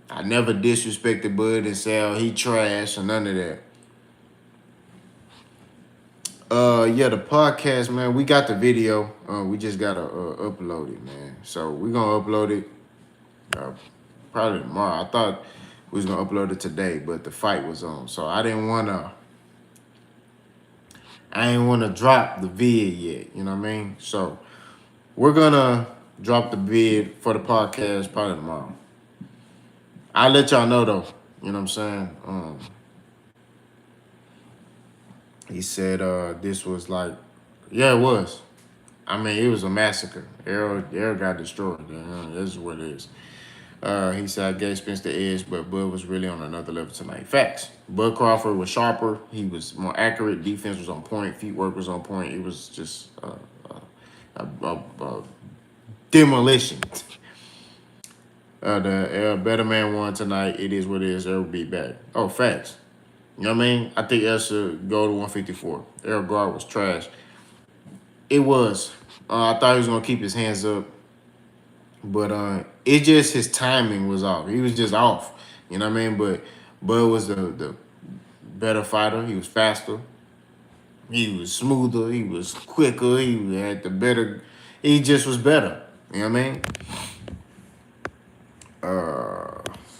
I never disrespected Bud and say, oh, he trash or none of that. Yeah, the podcast, man, we got the video. We just gotta upload it, man. So we're gonna upload it probably tomorrow. I thought we was gonna upload it today, but the fight was on. So I didn't wanna drop the vid yet, you know what I mean? So we're gonna drop the vid for the podcast probably tomorrow. I'll let y'all know though, you know what I'm saying? He said this was like, yeah, it was. I mean, it was a massacre. Errol got destroyed. This is what it is. He said, I gave Spence the edge, but Bud was really on another level tonight. Facts. Bud Crawford was sharper. He was more accurate. Defense was on point. Feet work was on point. It was just demolition. The better man won tonight. It is what it is. Errol will be back. Oh, facts. You know what I mean? I think Errol should go to 154. Errol guard was trash. It was. I thought he was going to keep his hands up. But it just, his timing was off. He was just off. You know what I mean? But Bud was the better fighter. He was faster. He was smoother. He was quicker. He had the better. He just was better. You know what I mean?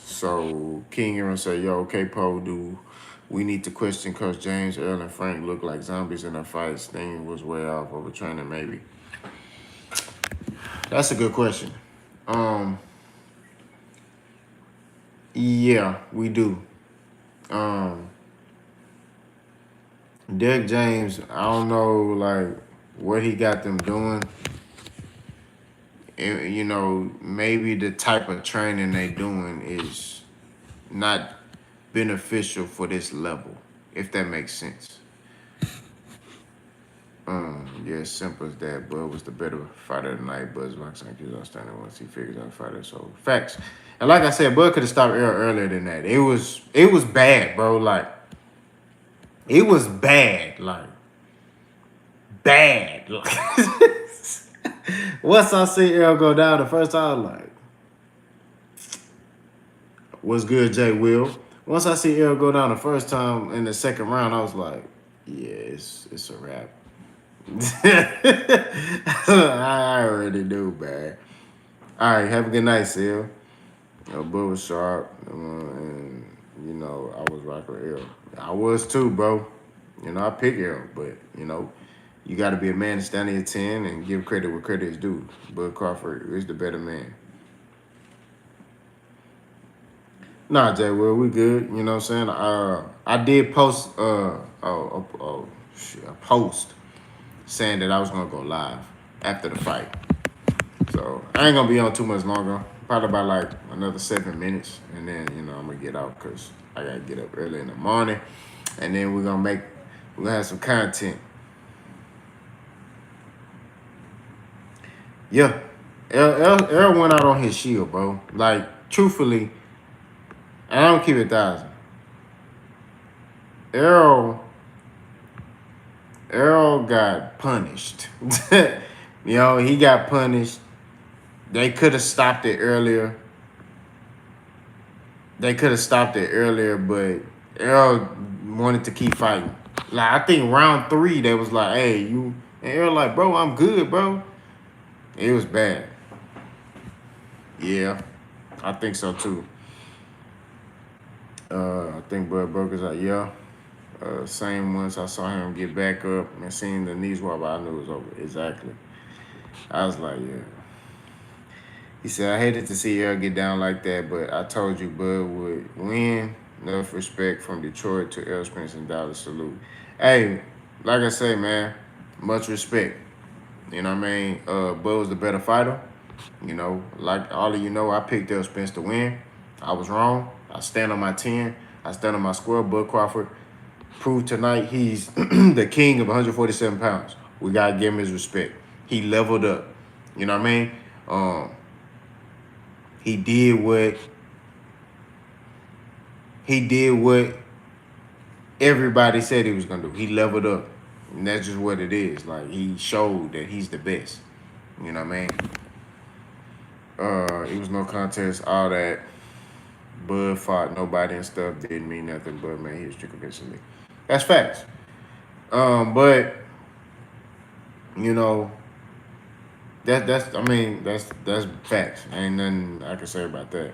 So King Aaron said, yo, okay, Poe, do we need to question Coach James, Earl, and Frank look like zombies in their fights? Thing was way off overtraining, maybe. That's a good question. Yeah, we do. Derek James, I don't know, like, what he got them doing. You know, maybe the type of training they doing is not beneficial for this level, if that makes sense. Yeah, simple as that. Bud was the better fighter tonight. Bud's boxing is outstanding once he figures out fighter. So facts. And like I said, Bud could have stopped Errol earlier than that. It was bad, bro. Like, it was bad. Like, bad. Once I see Errol go down the first time, like, what's good, Jay Will? Once I see Errol go down the first time in the second round, I was like, yeah, it's a wrap. I already knew, man. All right, have a good night, Seal. Bud was sharp, and, you know, I was rocking with Errol. I was too, bro. You know, I picked Errol, but, you know, you got to be a man to stand in your 10 and give credit where credit is due. Bud Crawford is the better man. Nah, Jay, well, we good. You know what I'm saying? I did post a post saying that I was going to go live after the fight. So I ain't going to be on too much longer. Probably about like another 7 minutes. And then, you know, I'm going to get out because I got to get up early in the morning. And then we're going to have some content. Yeah. Errol went out on his shield, bro. Like, truthfully, I don't keep it 1,000. Errol got punished. You know, he got punished. They could have stopped it earlier. But Errol wanted to keep fighting. Like, I think round 3, they was like, hey, you... And Errol like, bro, I'm good, bro. It was bad. Yeah, I think so, too. I think Bud Brokers like, yeah. Same once I saw him get back up and seen the knees wobble, I knew it was over. Exactly. I was like, yeah. He said, I hated to see Errol get down like that, but I told you Bud would win. Enough respect from Detroit to Errol Spence and Dallas. Salute. Hey, like I say, man, much respect. You know what I mean? Bud was the better fighter. You know, like all of you know, I picked Errol Spence to win. I was wrong. I stand on my 10. I stand on my square. Bud Crawford proved tonight he's the king of 147 pounds. We got to give him his respect. He leveled up. You know what I mean? He did what everybody said he was going to do. He leveled up. And that's just what it is. Like, he showed that he's the best. You know what I mean? It was no contest. All that. Bud fought nobody and stuff didn't mean nothing. But man, he was too convincingly. That's facts. But you know, that's facts. Ain't nothing I can say about that.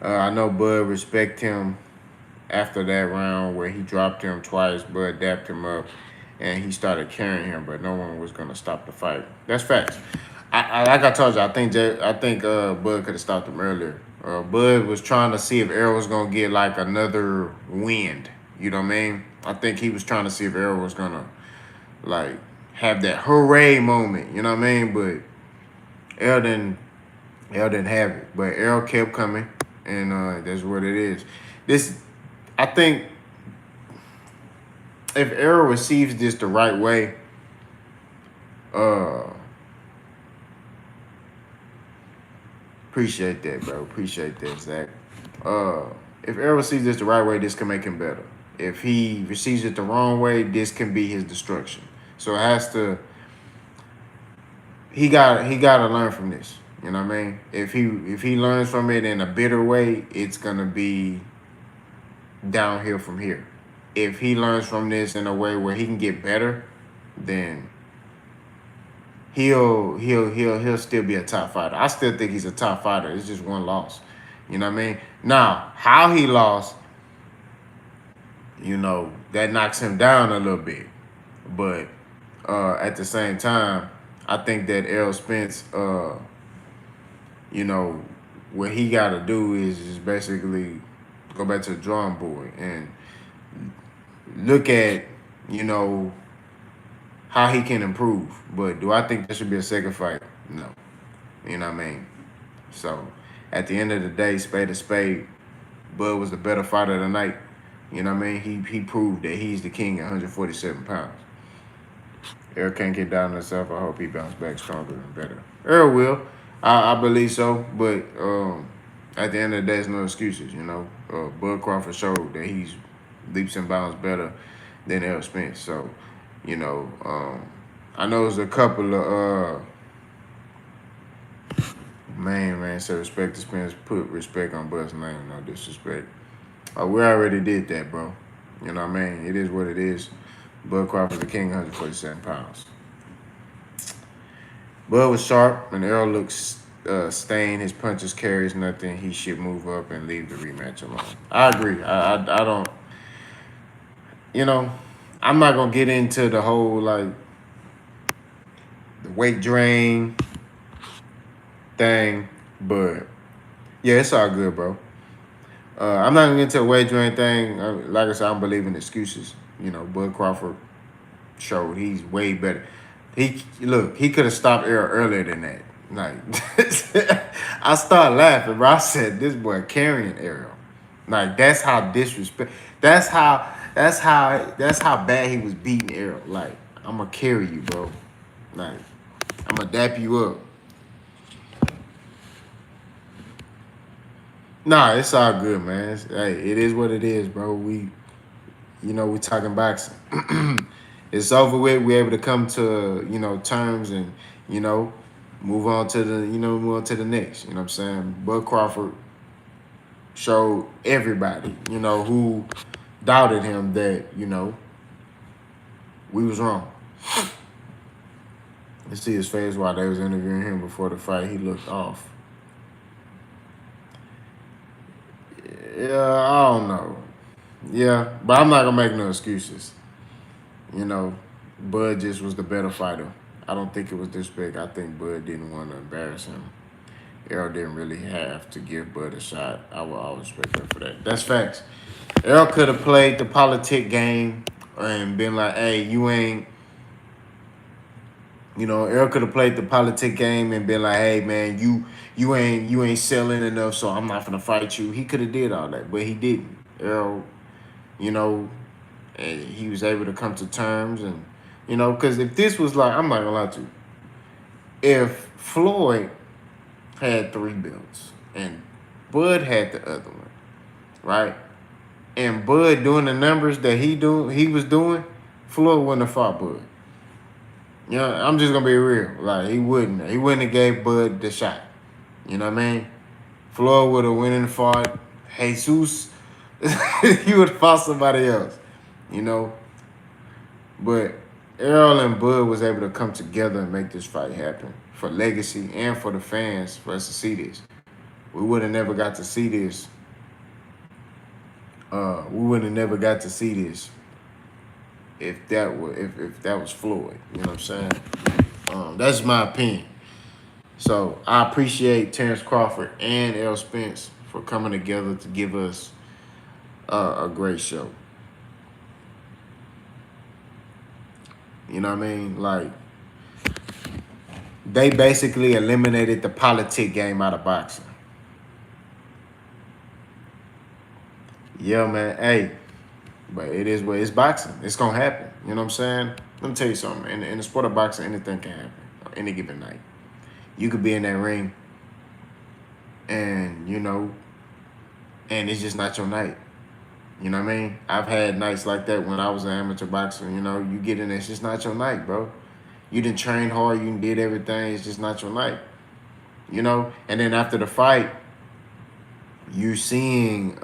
I know Bud respect him after that round where he dropped him twice. Bud dapped him up, and he started carrying him, but no one was gonna stop the fight. That's facts. Like I told you, I think Bud could have stopped him earlier. Bud was trying to see if Errol was gonna get like another wind. You know what I mean? I think he was trying to see if Errol was gonna like have that hooray moment. You know what I mean? But Errol didn't. Errol didn't have it. But Errol kept coming, and that's what it is. This, I think, if Errol receives this the right way, uh, appreciate that, bro. Appreciate that, Zach. Uh, if Errol receives this the right way, this can make him better. If he receives it the wrong way, this can be his destruction. So it has to. He got to learn from this. You know what I mean? If he learns from it in a bitter way, it's gonna be downhill from here. If he learns from this in a way where he can get better, then he'll still be a top fighter. I still think he's a top fighter. It's just one loss. You know what I mean? Now, how he lost, that knocks him down a little bit. But at the same time, I think that Errol Spence, what he got to do is just basically go back to the drawing board and look at, how he can improve. But do I think there should be a second fight? No. You know what I mean? So at the end of the day, spade to spade, Bud was the better fighter of the night. You know what I mean? He proved that he's the king at 147 pounds. Errol can't get down on himself. I hope he bounce back stronger and better. Errol will. I believe so. But at the end of the day, there's no excuses, Bud Crawford showed that he's leaps and bounds better than Errol Spence. So, I know there's a couple of man said respect to Spence, put respect on Bud's name, no disrespect. We already did that, bro. You know what I mean? It is what it is. Bud Crawford's the king, 147 pounds. Bud was sharp, and Errol looks stained. His punches carries nothing. He should move up and leave the rematch alone. I agree. I don't. I'm not gonna get into the whole the weight drain thing, but yeah, it's all good, bro. I'm not gonna get into the weight drain thing. Like I said, I don't believe in excuses. Bud Crawford showed he's way better. He could have stopped Errol earlier than that. Like, I started laughing, bro. I said, this boy carrying Errol. Like, that's how disrespect. That's how bad he was beating Errol. Like, I'm gonna carry you, bro. Like, I'm gonna dap you up. Nah, it's all good, man. It is what it is, bro. We talking boxing. It's over with. We're able to come to, terms and, move on to the next. You know what I'm saying? Bud Crawford showed everybody, who doubted him that, we was wrong. You see his face while they was interviewing him before the fight. He looked off. Yeah, I don't know. Yeah, but I'm not gonna make no excuses. Bud just was the better fighter. I don't think it was disrespect. I think Bud didn't want to embarrass him. Errol didn't really have to give Bud a shot. I will always respect him for that. That's facts. Errol could have played the politic game and been like, hey, you ain't. Errol could have played the politic game and been like, hey man, you ain't selling enough, so I'm not gonna fight you. He could have did all that, but he didn't. Errol, and he was able to come to terms and, because if this was like, I'm not gonna lie to you, if Floyd had 3 belts and Bud had the other one, right? And Bud doing the numbers that he was doing, Floyd wouldn't have fought Bud. I'm just gonna be real. Like he wouldn't have gave Bud the shot. You know what I mean? Floyd would have went and fought Jesus. He would have fought somebody else. You know? But Errol and Bud was able to come together and make this fight happen for legacy and for the fans for us to see this. We would have never got to see this. We would have never got to see this if that was Floyd. You know what I'm saying? That's my opinion. So I appreciate Terence Crawford and Errol Spence for coming together to give us a great show. You know what I mean? Like, they basically eliminated the politic game out of boxing. Yeah, man. Hey, but it is what it's boxing. It's gonna happen. You know what I'm saying? Let me tell you something. In the sport of boxing, anything can happen on any given night. You could be in that ring, and and it's just not your night. You know what I mean? I've had nights like that when I was an amateur boxer. You get in there, it's just not your night, bro. You didn't train hard, you did everything, it's just not your night. And then after the fight, you seeing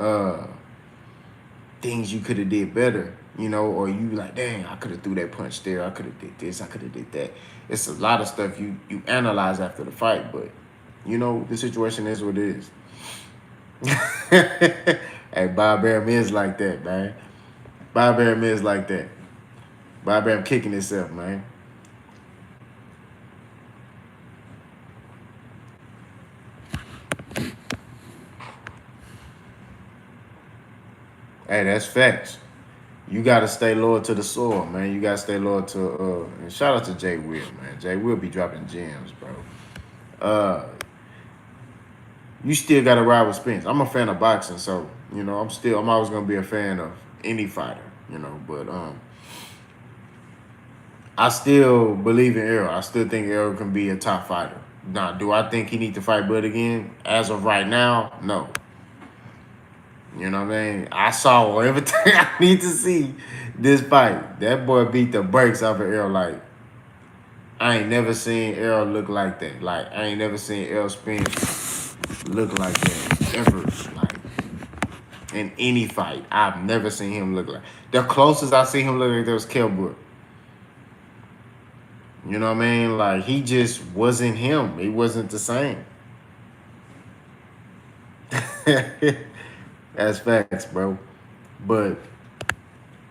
things you could have did better, or you like, dang, I could have threw that punch there, I could have did this, I could have did that. It's a lot of stuff you analyze after the fight, but the situation is what it is. Hey, Bob Arum is like that, man. Bob Arum is like that. Bob Arum kicking himself, man. Hey, that's facts. You got to stay loyal to the soil, man. You got to stay loyal to, and shout out to Jay Will, man. Jay Will be dropping gems, bro. You still got to ride with Spence. I'm a fan of boxing, so, I'm always going to be a fan of any fighter, but I still believe in Errol. I still think Errol can be a top fighter. Now, do I think he need to fight Bud again? As of right now, no. You know what I mean? I saw everything I need to see this fight. That boy beat the brakes off of Errol. Like, I ain't never seen Errol look like that. Like, I ain't never seen Errol Spence look like that ever. Like, in any fight, I've never seen him look like. The closest I see him look like that was Kelbrook. You know what I mean? Like, he just wasn't him. He wasn't the same. That's facts, bro. But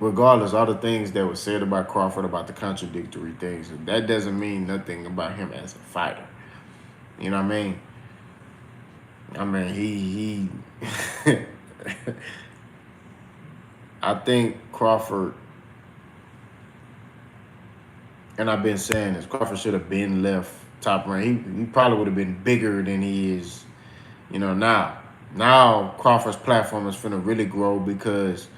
regardless, all the things that were said about Crawford, about the contradictory things, that doesn't mean nothing about him as a fighter. You know what I mean? I mean, he I think Crawford, and I've been saying this, Crawford should have been left top rank. He probably would have been bigger than he is, now. Now Crawford's platform is finna really grow because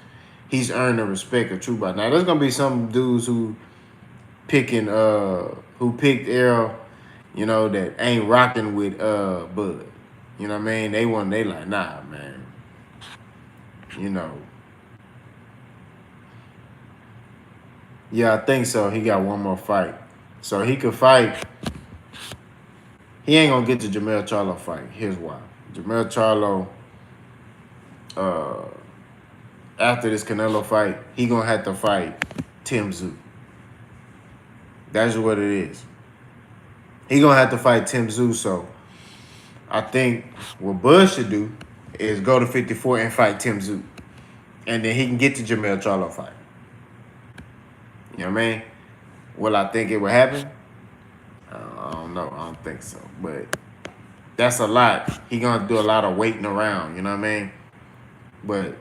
he's earned the respect of true boxing. Now there's gonna be some dudes who picked Errol, that ain't rocking with Bud. You know what I mean? They like, nah, man. Yeah, I think so. He got one more fight. So he could fight. He ain't gonna get the Jermell Charlo fight. Here's why. Jermell Charlo, after this Canelo fight, he gonna have to fight Tim Tszyu. That's what it is. He gonna have to fight Tim Tszyu. So I think what Bud should do is go to 54 and fight Tim Tszyu, and then he can get the Jermell Charlo fight. You know what I mean? Will I think it will happen? I don't know. I don't think so, but that's a lot. He gonna do a lot of waiting around, you know what I mean? But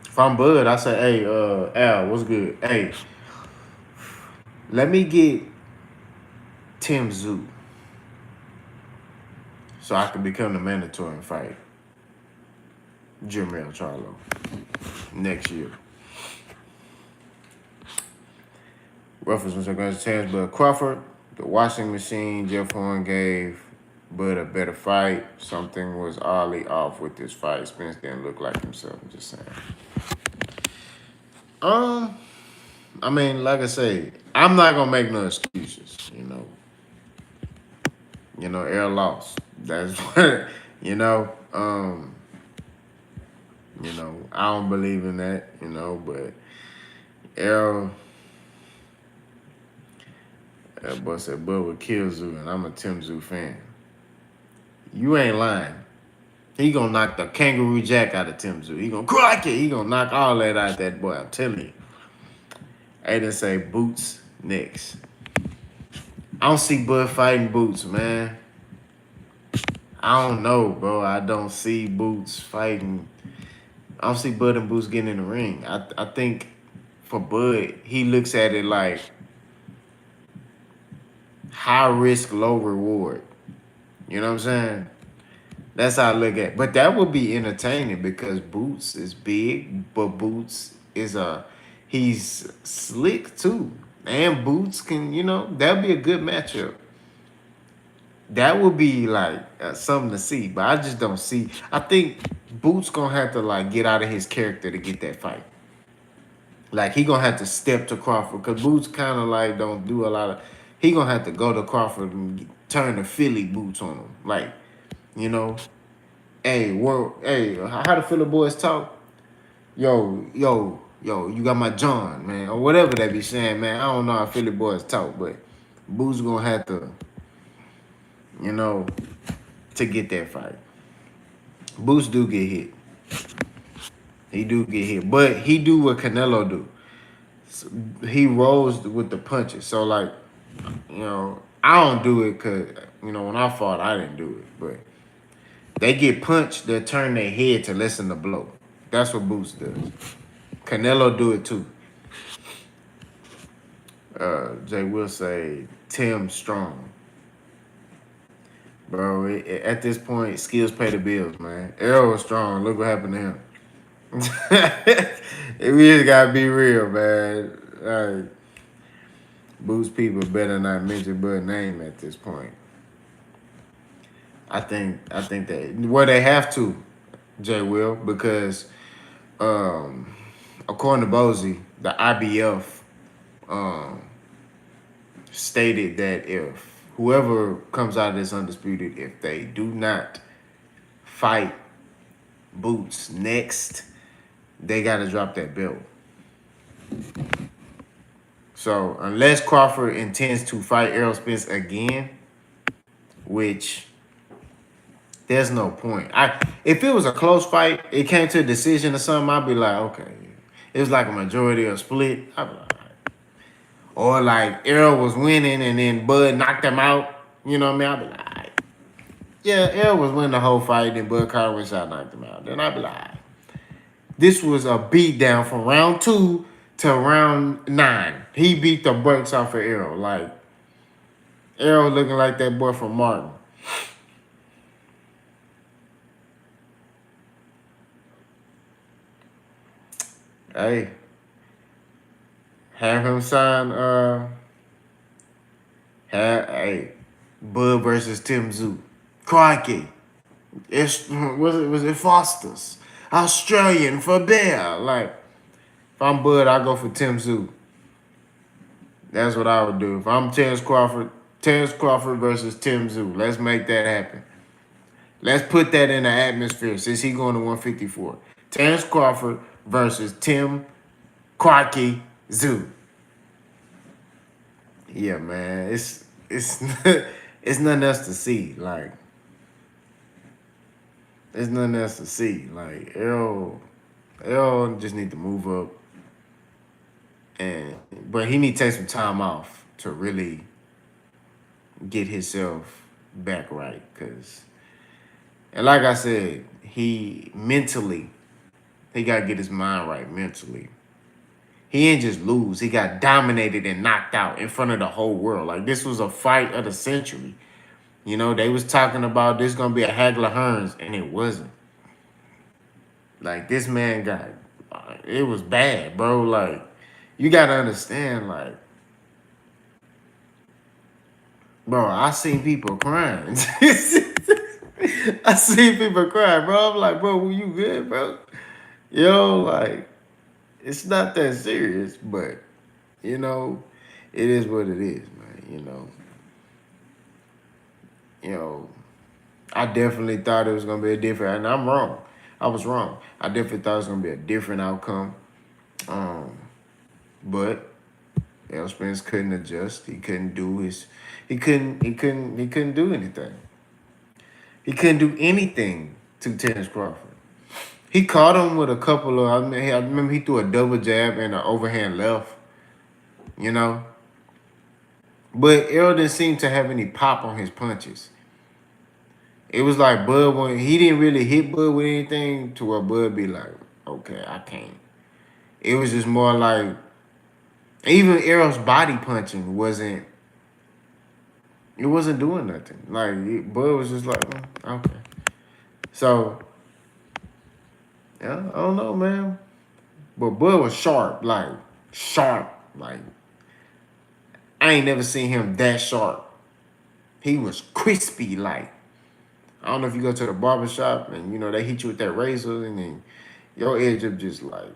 if I'm Bud, I say, hey, Al, what's good? Hey, let me get Tim Tszyu so I can become the mandatory and fight Jermell Charlo next year. Reference was a great chance, but Crawford, the washing machine, Jeff Horn gave Bud a better fight. Something was oddly off with this fight. Spence didn't look like himself. I'm just saying. I mean, like I say, I'm not gonna make no excuses. Errol lost. That's what I don't believe in that, but Errol, that boy said Bud would kill Zoo, and I'm a Tim Zoo fan. You ain't lying. He gonna knock the kangaroo jack out of Tim Zoo. He gonna crack it. He gonna knock all that out of that boy. I'm telling you. Aiden say Boots next. I don't see Bud fighting Boots, man. I don't know, bro. I don't see Boots fighting. I don't see Bud and Boots getting in the ring. I think for Bud, he looks at it like high risk, low reward. You know what I'm saying? That's how I look at it. But that would be entertaining because Boots is big, but Boots is he's slick too. And Boots can, that'd be a good matchup. That would be like something to see, but I just don't see. I think Boots gonna have to like get out of his character to get that fight. Like he gonna have to step to Crawford because Boots kind of like don't do a lot of. He gonna have to go to Crawford and turn the Philly Boots on him. Like, you know, hey, how the Philly boys talk? Yo, you got my John, man, or whatever they be saying, man. I don't know how Philly boys talk, but Boots gonna have to, to get that fight. Boots do get hit. He do get hit, but he do what Canelo do. So he rolls with the punches. So like, I don't do it because when I fought, I didn't do it. But they get punched, they turn their head to listen to blow. That's what Boots does. Canelo do it too. Jay will say Tim Strong. Bro, at this point, skills pay the bills, man. Errol was strong. Look what happened to him. We just gotta be real, man. Like, Boots people better not mention Bud's name at this point. I think that they have to, Jay will, because according to Bozy, the IBF stated that if whoever comes out of this undisputed, if they do not fight Boots next, they got to drop that belt. So unless Crawford intends to fight Errol Spence again, which there's no point. If it was a close fight, it came to a decision or something, I'd be like, okay. It was like a majority or split, I'd be like, all right. Or like Errol was winning and then Bud knocked him out, you know what I mean? I'd be like, all right. Yeah, Errol was winning the whole fight and Bud Carter went shot knocked him out. Then I'd be like, all right. This was a beatdown from round 2 to round 9. He beat the brakes off of Errol. Like, Errol looking like that boy from Martin. Hey, have him sign, Bud versus Tim Zoo. Crikey. Was it Foster's? Australian for bear. Like, if I'm Bud, I go for Tim Zoo. That's what I would do. If I'm Terence Crawford versus Tim Zoo. Let's make that happen. Let's put that in the atmosphere since he's going to 154. Terence Crawford versus Tim Crikey Zoo. Yeah, man. It's it's nothing else to see. Like, there's nothing else to see. Like, Errol just need to move up. But he need to take some time off to really get himself back right. And like I said, he got to get his mind right mentally. He ain't just lose. He got dominated and knocked out in front of the whole world. Like, this was a fight of the century. They was talking about this going to be a Hagler Hearns, and it wasn't. Like, this man it was bad, bro. Like, you got to understand, like, bro, I seen people crying. I seen people crying, bro. I'm like, bro, were you good, bro? Like, it's not that serious, but, it is what it is, man, I definitely thought it was gonna be a different, and I'm wrong. I was wrong. I definitely thought it was gonna be a different outcome. Um, but Spence couldn't adjust. He couldn't do his. He couldn't do anything. He couldn't do anything to Terence Crawford. He caught him with a couple of. I remember he threw a double jab and an overhand left. You know, but Errol didn't seem to have any pop on his punches. It was like Bud when he didn't really hit Bud with anything to where Bud be like, okay, I can't. It was just more like even Errol's body punching wasn't. It wasn't doing nothing. Like Bud was just like, okay. So yeah, I don't know, man. But Bud was sharp, like I ain't never seen him that sharp. He was crispy, like I don't know if you go to the barber shop and you know they hit you with that razor and then your edge up just like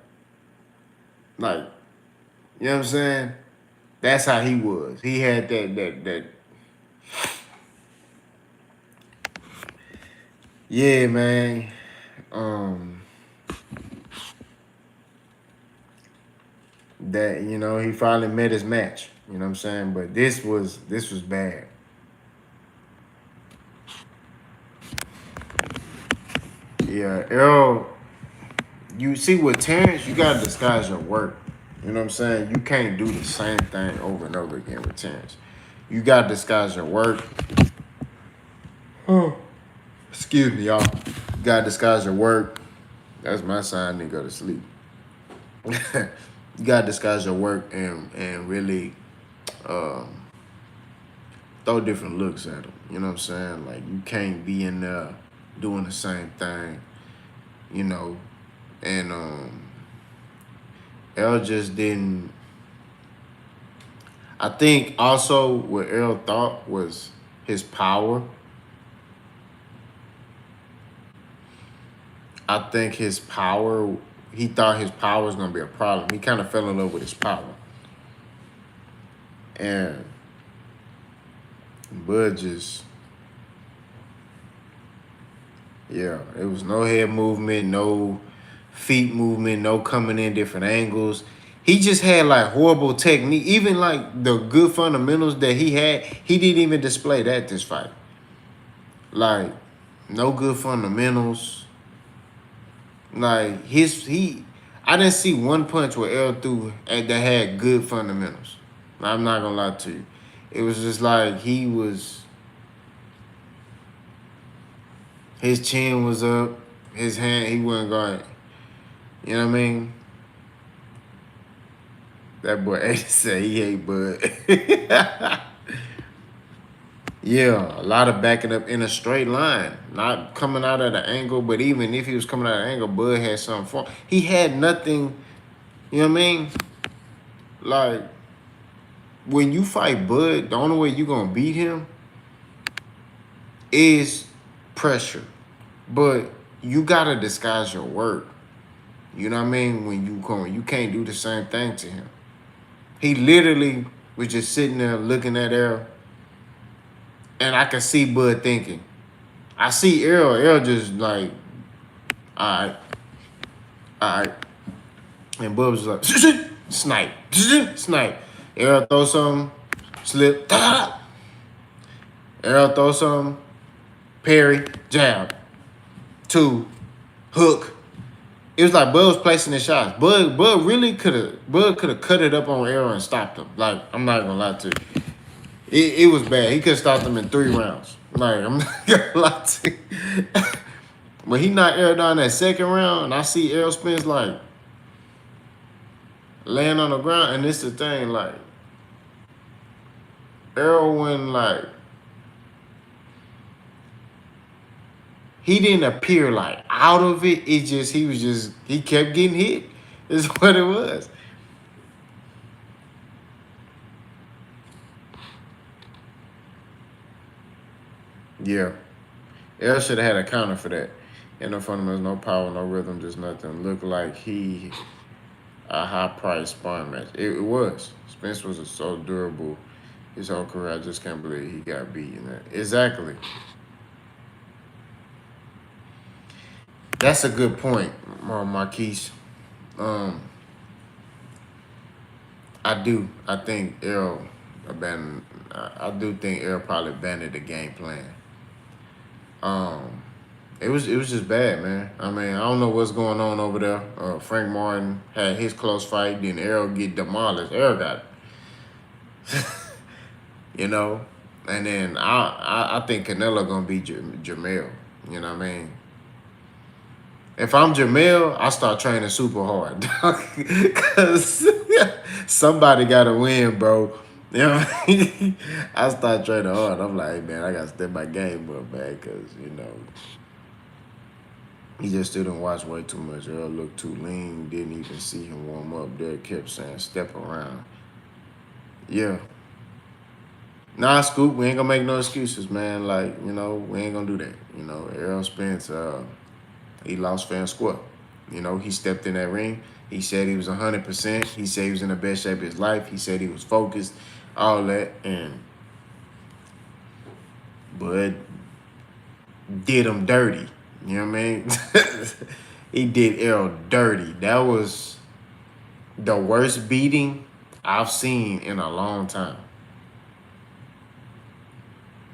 you know what I'm saying? That's how he was. He had that. Yeah, man. That he finally met his match. You know what I'm saying? But this was bad. Yeah, Errol. You see with Terence, you gotta disguise your work. You know what I'm saying? You can't do the same thing over and over again with Terence. You gotta disguise your work. Oh, excuse me, y'all. You gotta disguise your work. That's my sign to go to sleep. You gotta disguise your work and really throw different looks at them. You know what I'm saying? Like you can't be in there doing the same thing. You know, and Errol just didn't. I think also what Errol thought was his power. I think his power. He thought his power was gonna be a problem. He kind of fell in love with his power, and Bud just. Yeah, it was no head movement, no feet movement, no coming in different angles. He just had like horrible technique. Even like the good fundamentals that he had, he didn't even display that this fight. Like, no good fundamentals. Like I didn't see one punch where Errol threw that had good fundamentals. I'm not gonna lie to you. It was just like his chin was up, his hand, he wasn't going, you know what I mean? That boy Eddie said he hate Bud. Yeah, a lot of backing up in a straight line, not coming out at an angle, but even if he was coming out at an angle, Bud had something for him. He had nothing, you know what I mean? Like, when you fight Bud, the only way you're going to beat him is pressure. But you got to disguise your work. You know what I mean? When you can't do the same thing to him. He literally was just sitting there looking at Errol. And I can see Bud thinking. I see Errol just like, all right. And Bud was like, snipe, snipe. Errol throw something, slip, Errol throw something, parry, jab, 2, hook. It was like Bud was placing his shots. Bud really could have cut it up on Errol and stopped him. Like, I'm not gonna lie to you. It was bad. He could have stopped him in 3 rounds. Like, I'm not gonna lie to you. When he knocked Errol down that second round, and I see Errol Spence like laying on the ground, and this the thing, like Errol when like he didn't appear like out of it. He kept getting hit. Is what it was. Yeah. Errol should have had a counter for that. And no fundamentals, no power, no rhythm, just nothing. Looked like he a high-priced sparring match. It was. Spence was so durable his whole career. I just can't believe he got beat in that. Exactly. That's a good point, Marquise. Um, I do. I think Errol abandoned. I do think Errol probably abandoned the game plan. Um, it was just bad, man. I mean, I don't know what's going on over there. Frank Martin had his close fight, then Errol get demolished. Errol got it, you know, and then I think Canelo gonna beat Jamel. You know what I mean? If I'm Jamel, I start training super hard, cause somebody gotta win, bro. You know what I mean? I start training hard. I'm like, hey, man, I gotta step my game up, man, cause he just didn't watch way too much. Earl looked too lean. Didn't even see him warm up there. Kept saying, step around. Yeah. Nah, Scoop, we ain't gonna make no excuses, man. Like, we ain't gonna do that. Errol Spence, he lost fair and square. He stepped in that ring. He said he was 100%. He said he was in the best shape of his life. He said he was focused, all that. And Bud did him dirty. You know what I mean? He did Errol dirty. That was the worst beating I've seen in a long time.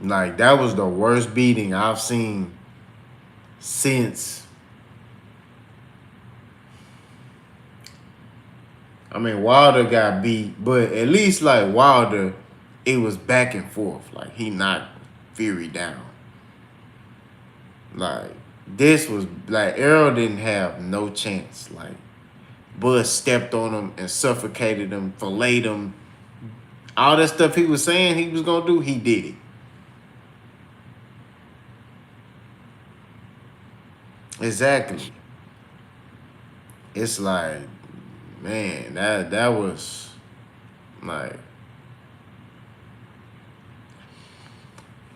Like, that was the worst beating I've seen since. I mean, Wilder got beat, but at least, like, Wilder, it was back and forth. Like, he knocked Fury down. Like, this was, like, Errol didn't have no chance. Like, Bud stepped on him and suffocated him, filleted him. All that stuff he was saying he was going to do, he did it. Exactly. It's like, man, that was like,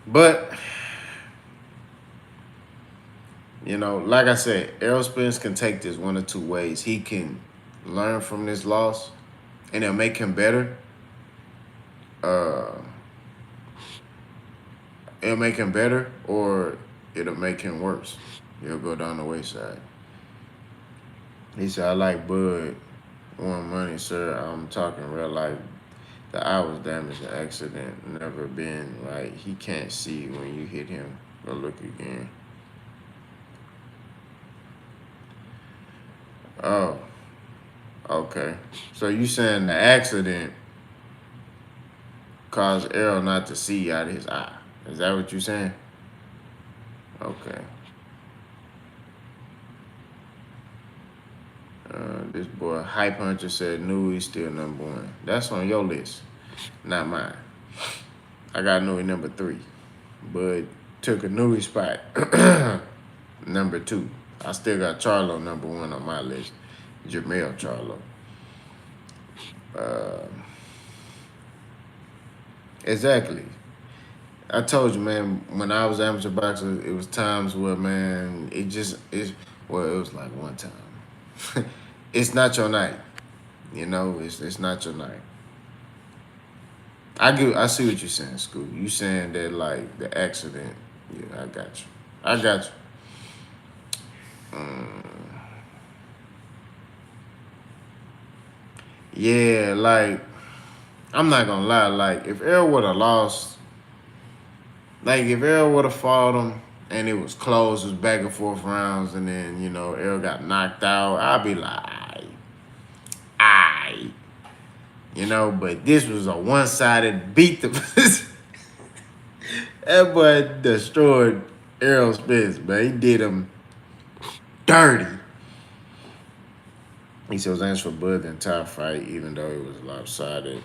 but like I said, Errol Spence can take this one or two ways. He can learn from this loss, and it'll make him better. It'll make him better, or it'll make him worse. He'll go down the wayside. He said, I like Bud. Want money, sir. I'm talking real life. The eye was damaged in accident. Never been right. He can't see when you hit him. Go look again. Oh, okay. So you saying the accident caused Errol not to see out of his eye? Is that what you saying? Okay. This boy Hype Hunter said Nui still number 1. That's on your list, not mine. I got Nui number 3, but took a Nui spot. Number 2. I still got Charlo number 1 on my list. Jamel Charlo. Exactly. I told you, man, when I was amateur boxer, it was times where, man, it was like one time. It's not your night. It's not your night. I see what you're saying, Scoop. You saying that, like, the accident. Yeah, I got you. Yeah, like, I'm not gonna lie. Like, if Errol would have lost, like, if Errol would have fought him and it was close, it was back and forth rounds, and then, Errol got knocked out, I'd be like, aight. But this was a one-sided beat. That boy destroyed Errol Spence, man. He did him dirty. He said it was answered for Bud the entire fight, even though it was lopsided.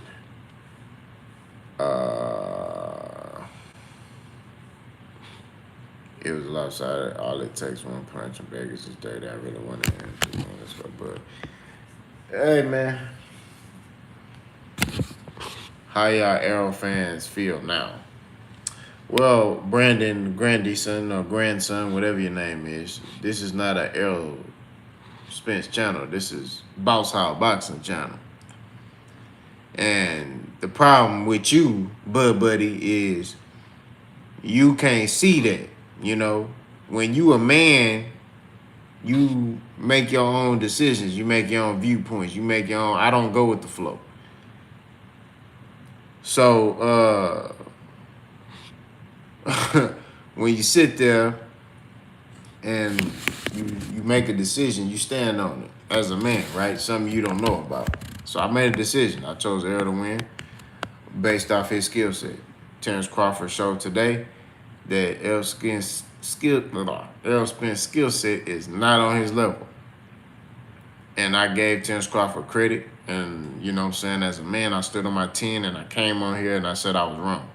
It was lopsided. All it takes one punch and Vegas is dirty. I really wanted him to win this fight, but hey, man. How y'all Errol fans feel now? Well, Brandon Grandison or grandson, whatever your name is, this is not an Errol Spence channel. This is Boss Hog Boxing channel. And the problem with you, Bud Buddy, is you can't see that. When you a man, You make your own decisions. You make your own viewpoints. You make your own. I don't go with the flow. So when you sit there and you make a decision, you stand on it as a man, right? Something you don't know about. So I made a decision. I chose Errol to win based off his skill set. Terence Crawford showed today that Errol Spence's skill set is not on his level. And I gave Terence Crawford credit. And, you know what I'm saying, as a man, I stood on my 10 and I came on here and I said I was wrong.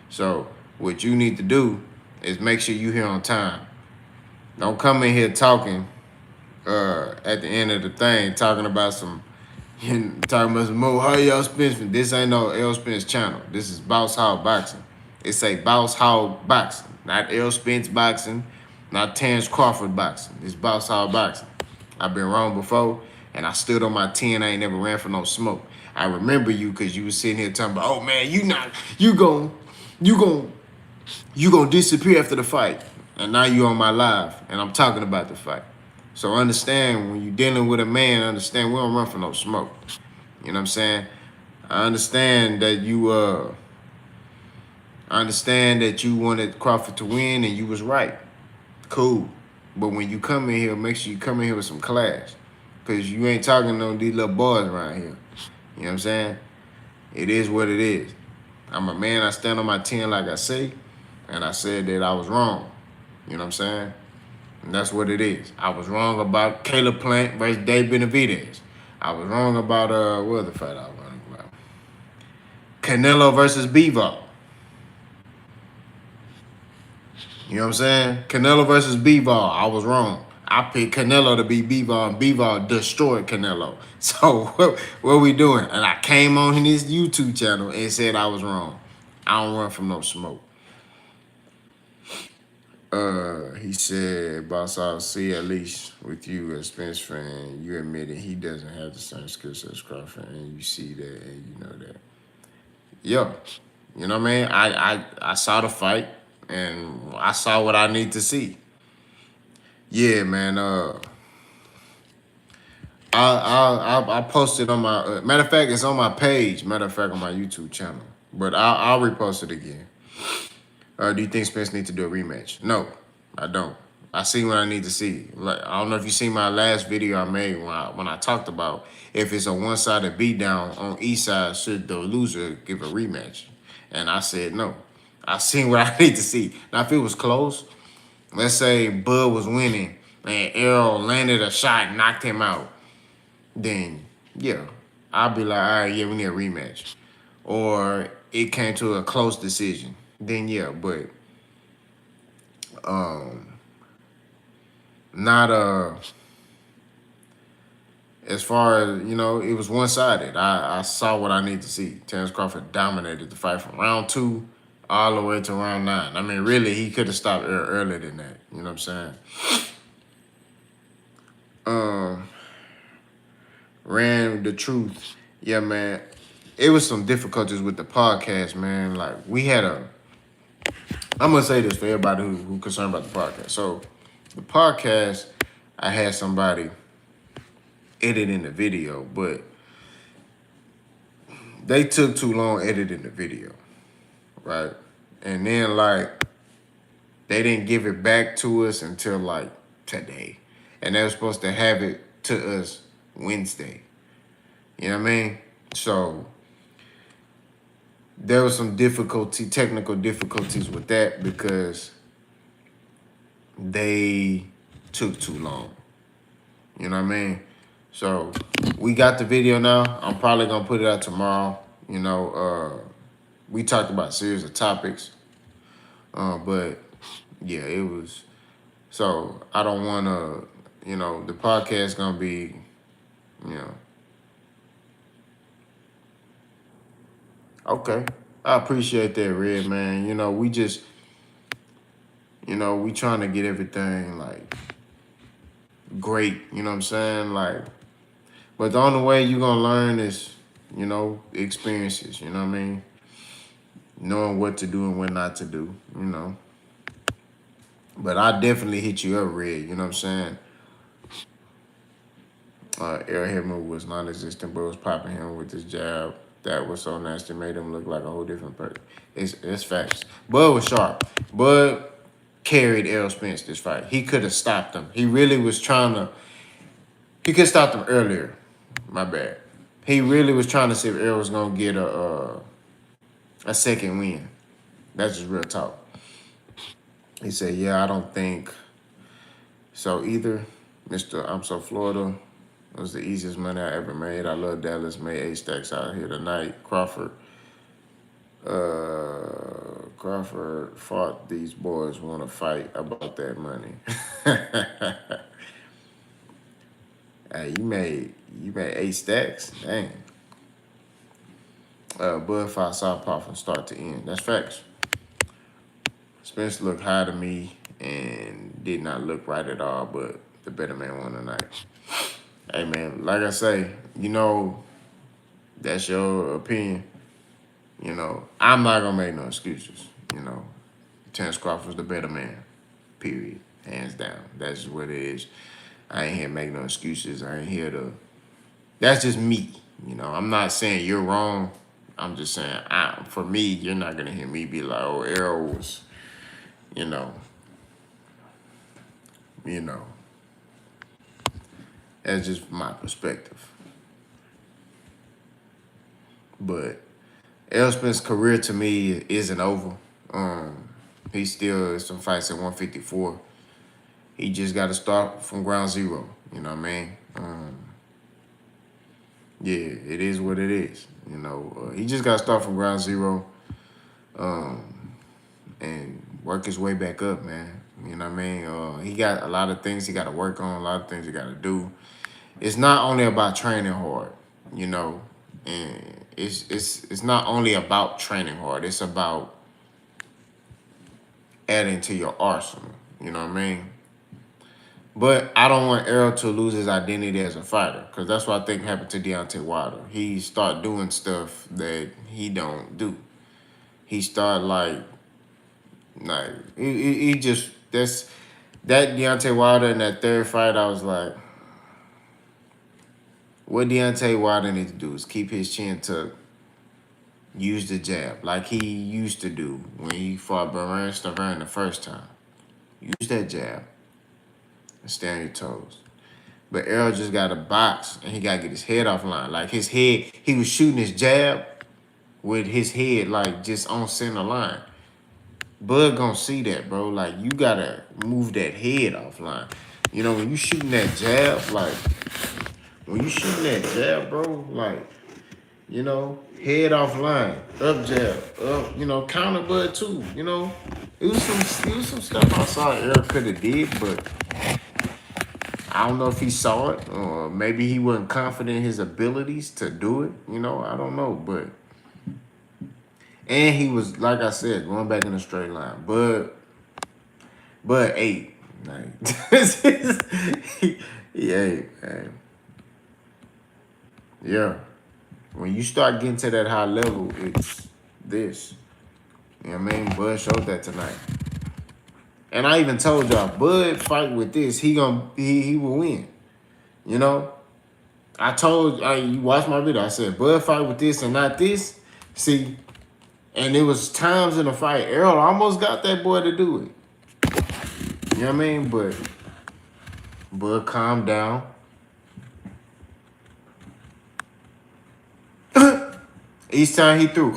So what you need to do is make sure you here on time. Don't come in here talking at the end of the thing, talking about some more. How y'all Spence? This ain't no L Spence channel. This is Boss Hog Boxing. It's a Boss Hog Boxing, not L Spence Boxing, not Terence Crawford Boxing. It's Boss Hog Boxing. I've been wrong before, and I stood on my 10. I ain't never ran for no smoke. I remember you because you was sitting here talking about, oh man, you gon' disappear after the fight. And now you on my live, and I'm talking about the fight. So understand, when you're dealing with a man, understand we don't run for no smoke. You know what I'm saying? I understand that you wanted Crawford to win and you was right. Cool. But when you come in here, make sure you come in here with some class. Because you ain't talking to these little boys around here. You know what I'm saying? It is what it is. I'm a man, I stand on my 10 like I say, and I said that I was wrong. You know what I'm saying? And that's what it is. I was wrong about Caleb Plant versus Dave Benavidez. I was wrong about what other fight I was wrong about? Canelo versus Bivol. You know what I'm saying? Canelo versus Bivol. I was wrong. I picked Canelo to beat Bivol, and Bivol destroyed Canelo. So what we doing? And I came on his YouTube channel and said I was wrong. I don't run from no smoke. He said, Boss, I'll see at least with you as Spence fan, you admitted he doesn't have the same skill set as Crawford, and you see that and you know that. Yeah. You know what I mean? I saw the fight and I saw what I need to see. Yeah, man. I posted on my matter of fact, it's on my page. Matter of fact, on my YouTube channel. But I'll repost it again. Do you think Spence needs to do a rematch? No, I don't. I see what I need to see. Like, I don't know if you seen my last video I made when I talked about if it's a one-sided beatdown on each side, should the loser give a rematch? And I said no. I seen what I need to see. Now, if it was close, let's say Bud was winning and Errol landed a shot, knocked him out, then yeah, I'll be like, all right, yeah, we need a rematch. Or it came to a close decision, then yeah, but not as far as, you know, it was one-sided. I saw what I need to see. Terence Crawford dominated the fight from round 2 all the way to round 9. I mean, really, he could have stopped earlier than that. You know what I'm saying? Ran the truth. Yeah, man. It was some difficulties with the podcast, man. Like, we had I'm going to say this for everybody who concerned about the podcast. So, the podcast, I had somebody editing the video, but they took too long editing the video, right? And then, like, they didn't give it back to us until, like, today. And they were supposed to have it to us Wednesday. You know what I mean? So, there was some technical difficulties with that because they took too long. You know what I mean? So, we got the video now. I'm probably going to put it out tomorrow. You know, we talked about a series of topics. But, yeah, it was... So, I don't want to... You know, the podcast going to be, you know... Okay. I appreciate that, Red, man. You know, we just... You know, we trying to get everything, like, great. You know what I'm saying? Like... But the only way you're going to learn is, you know, experiences, you know what I mean? Knowing what to do and what not to do, you know. But I definitely hit you up, Red, you know what I'm saying? Airhead move was non-existent, but was popping him with this jab that was so nasty, made him look like a whole different person. It's facts. Bud was sharp. Bud carried Errol Spence this fight. He could have stopped him. He really was trying to. He could have stopped him earlier. My bad. He really was trying to see if Errol was gonna get a second win. That's just real talk. He said, "Yeah, I don't think so either, Mr. I'm so Florida. It was the easiest money I ever made. I love Dallas. Made 8 stacks out here tonight. Crawford fought these boys want to fight about that money." Hey, you made 8 stacks? Dang. Bud fought Southpaw from start to end. That's facts. Spence looked high to me and did not look right at all, but the better man won tonight. Hey, man, like I say, that's your opinion. I'm not going to make no excuses. Terence Crawford's the better man, period, hands down. That's just what it is. I ain't here to make no excuses. I ain't here to, that's just me. I'm not saying you're wrong. I'm just saying, for me, you're not going to hear me be like, oh, Errol was, that's just my perspective. But Errol Spence's career to me isn't over. He still some fights at 154. He just got to start from ground zero. You know what I mean? Yeah, it is what it is. He just got to start from ground zero and work his way back up, man. You know what I mean? He got a lot of things he got to work on, a lot of things he got to do. It's not only about training hard, and it's not only about training hard. It's about adding to your arsenal. You know what I mean? But I don't want Errol to lose his identity as a fighter, because that's what I think happened to Deontay Wilder. He started doing stuff that he don't do. He started he just, that Deontay Wilder in that third fight, I was like, what Deontay Wilder needs to do is keep his chin tucked, use the jab like he used to do when he fought Baron Stavern the first time. Use that jab and stay on your toes. But Errol just got to box and he got to get his head off line. Like his head, he was shooting his jab with his head like just on center line. Bud gonna see that, bro. Like you gotta move that head off line. When you shooting that jab, bro, head off line, up jab, up, counter Bud too, It was some stuff I saw Errol could have did, but I don't know if he saw it or maybe he wasn't confident in his abilities to do it, I don't know, and he was, like I said, going back in a straight line. But 8. He 8, man. Yeah. When you start getting to that high level, it's this. You know what I mean? Bud showed that tonight. And I even told y'all, Bud fight with this, he will win. I told you watched my video. I said, Bud fight with this and not this. See, and it was times in the fight, Errol almost got that boy to do it. You know what I mean? But Bud calmed down. Each time he threw,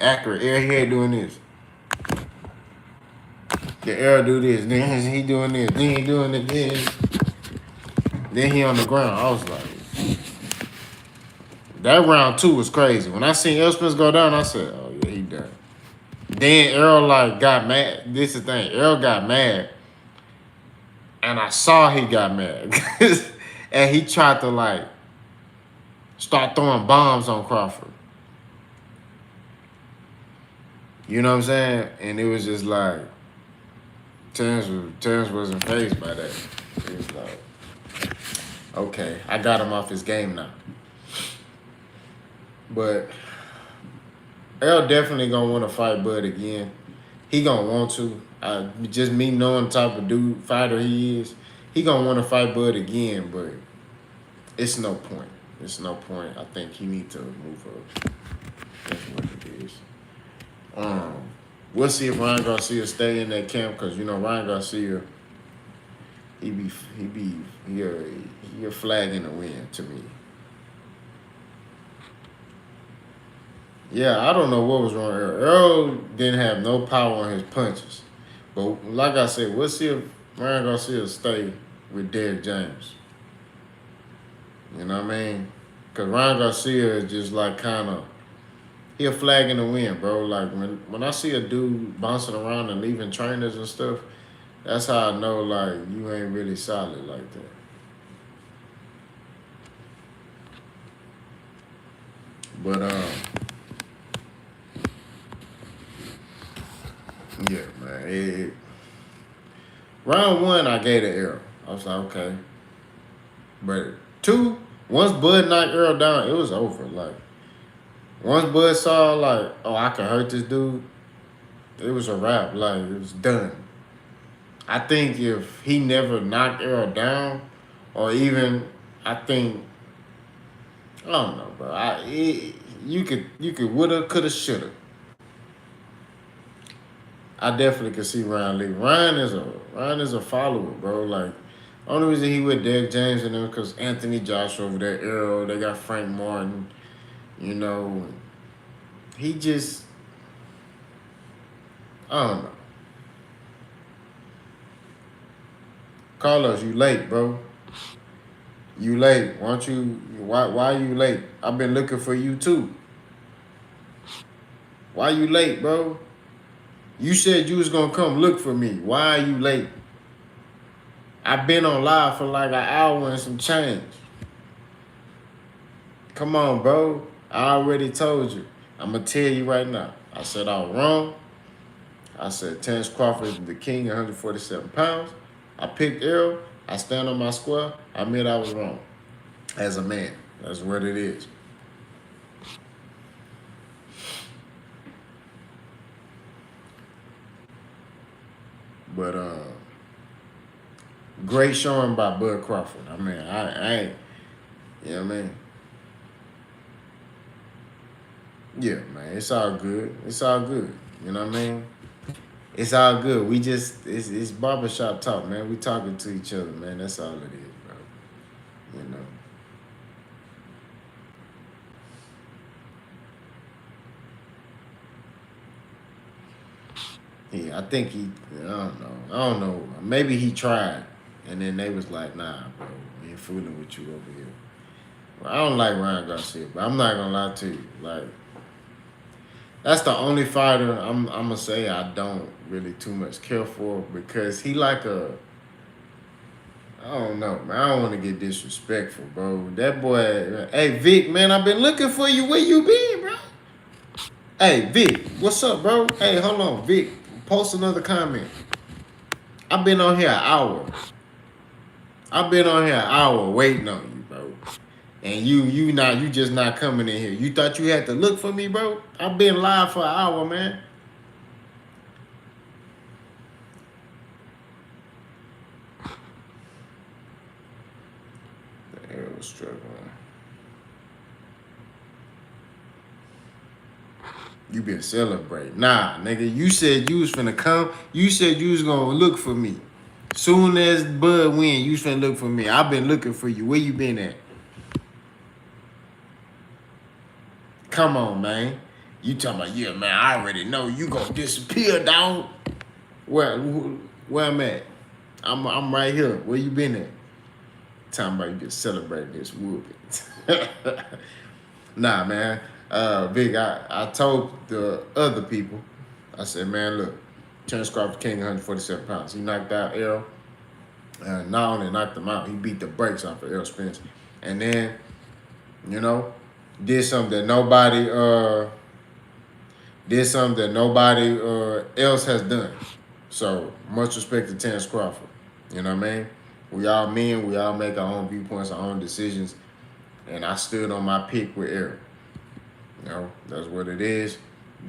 accurate. Airhead doing this. The Errol do this. Then he doing this. Then he doing it. Then he on the ground. I was like, that round 2 was crazy. When I seen Errol Spence go down, I said, oh, yeah, he done. Then Errol, got mad. This is the thing. Errol got mad. And I saw he got mad. And he tried to, start throwing bombs on Crawford. You know what I'm saying? And it was just like, Terence wasn't fazed by that. He was like, okay, I got him off his game now. But Errol definitely gonna want to fight Bud again. He gonna want to. Just me knowing the type of fighter he is, he gonna want to fight Bud again. But it's no point. It's no point. I think he need to move up. That's what it is. Um, we'll see if Ryan Garcia stay in that camp because you know Ryan Garcia, he a flag in the wind to me. Yeah, I don't know what was wrong with Earl. Earl didn't have no power on his punches. But like I said, we'll see if Ryan Garcia stay with Derrick James. You know what I mean? Because Ryan Garcia is just like kind of, he a flag in the wind, bro. Like when I see a dude bouncing around and leaving trainers and stuff, that's how I know like you ain't really solid like that. But yeah, man. Round one, I gave the Errol. I was like, okay. But two, once Bud knocked Earl down, it was over. Like, once Bud saw, like, oh, I can hurt this dude, it was a wrap. Like, it was done. I think if he never knocked Earl down, or even, I think, I don't know, bro. You could woulda, coulda, shoulda. I definitely could see Ryan Lee. Ryan is a follower, bro. Like, only reason he with Derrick James and them because Anthony Joshua over there, Errol, they got Frank Martin, you know. He just, I don't know. Carlos, you late, bro. You late. Why you late? I've been looking for you too. Why you late, bro? You said you was gonna come look for me. Why are you late? I've been on live for like an hour and some change. Come on, bro. I already told you. I'm going to tell you right now. I said I was wrong. I said Terence Crawford is the king, 147 pounds. I picked Errol. I stand on my square. I admit I was wrong. As a man. That's what it is. But great showing by Bud Crawford. I mean, I ain't, you know what I mean? Yeah, man, it's all good. It's all good. You know what I mean? It's all good. We just, it's barbershop talk, man. We talking to each other, man. That's all it is, bro. You know. Yeah, I think I don't know. Maybe he tried, and then they was like, nah, bro, we ain't fooling with you over here. Well, I don't like Ryan Garcia, but I'm not gonna lie to you. Like, that's the only fighter I'm gonna say I don't really too much care for because he like a, I don't know, man. I don't want to get disrespectful, bro. That boy, hey Vic, man, I've been looking for you. Where you been, bro? Hey Vic, what's up, bro? Hey, hold on, Vic. Post another comment. I've been on here an hour. I've been on here an hour waiting on you, bro. And you just not coming in here. You thought you had to look for me, bro? I've been live for an hour, man. The air was struggling. You been celebrating. Nah, nigga, you said you was finna come. You said you was gonna look for me. Soon as Bud win, you was finna look for me. I've been looking for you. Where you been at? Come on, man. You talking about, yeah, man, I already know you gonna disappear, dog. Where I'm at? I'm right here. Where you been at? Talking about you just celebrating this whooping. Nah, man. Big, I told the other people, I said, man, look, Terence Crawford king, 147 pounds. He knocked out Errol. Not only knocked him out, he beat the brakes off of Errol Spence. And then, you know, did something that nobody else has done. So much respect to Terence Crawford. You know what I mean? We all men, we all make our own viewpoints, our own decisions. And I stood on my pick with Errol. You know, that's what it is.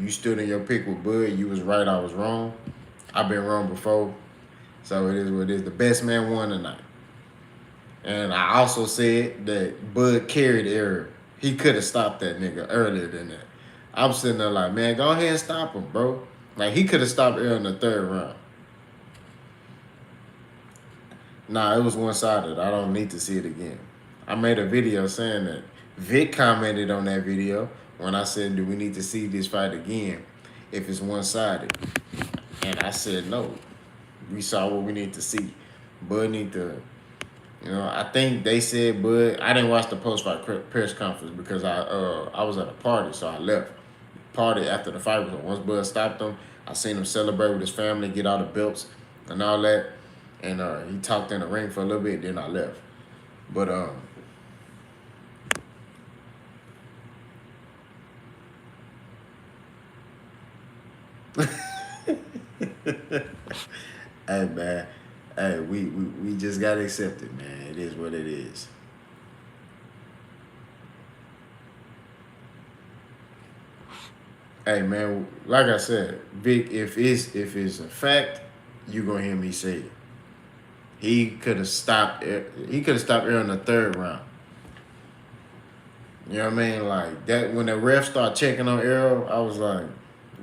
You stood in your pick with Bud. You was right, I was wrong. I've been wrong before. So it is what it is. The best man won tonight. And I also said that Bud carried Errol. He could have stopped that nigga earlier than that. I'm sitting there like, man, go ahead and stop him, bro. Like he could have stopped Errol in the third round. Nah, it was one sided. I don't need to see it again. I made a video saying that. Vic commented on that video when I said, do we need to see this fight again if it's one sided? And I said, no. We saw what we need to see. Bud need to, I think they said Bud. I didn't watch the post fight press conference because I was at a party, so I left. Party after the fight was on. Once Bud stopped him, I seen him celebrate with his family, get all the belts and all that. And he talked in the ring for a little bit, then I left. But hey man, hey, we just gotta accept it, man. It is what it is. Hey man, like I said, Vic, if it's a fact, you gonna hear me say it. He could have stopped. He could have stopped Errol in the third round. You know what I mean? Like that when the ref started checking on Errol, I was like,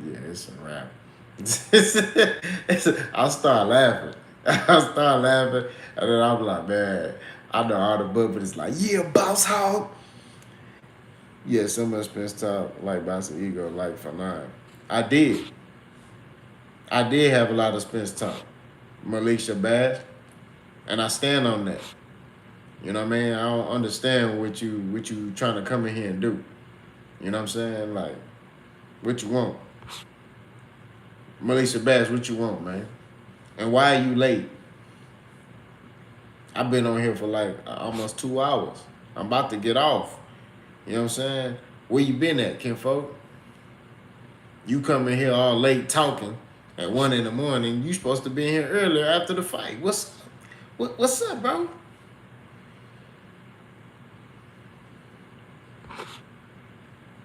yeah, it's a wrap. I start laughing. I start laughing, and then I'm like, man, I know all the book, but it's like, yeah, boss hog. Yeah, so much Spence talk like bouncing ego, like for nine. I did. I did have a lot of Spence talk. Malik Shabazz, and I stand on that. You know what I mean? I don't understand what you trying to come in here and do. You know what I'm saying? Like, what you want? Malik Shabazz, what you want, man? And why are you late? I've been on here for like almost 2 hours. I'm about to get off. You know what I'm saying? Where you been at, kinfolk? You come in here all late talking at 1 in the morning. You supposed to be in here earlier after the fight. What's up? What's up, bro?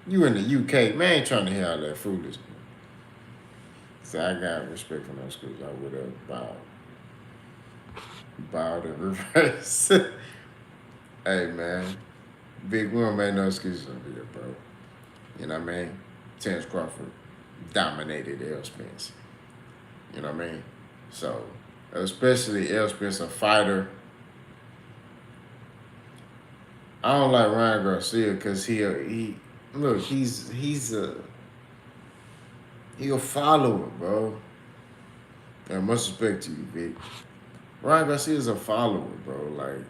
You in the UK, man, ain't trying to hear all that foolishness. So I got respect for those schools. I would have bowed in reverse. Hey, man. Big one made no excuses over here, bro. You know what I mean? Terence Crawford dominated L. Spence. You know what I mean? So, especially L. Spence, a fighter. I don't like Ryan Garcia because he look, he's a follower, bro. And much respect to you, Vic. Ryan Garcia is a follower, bro. Like,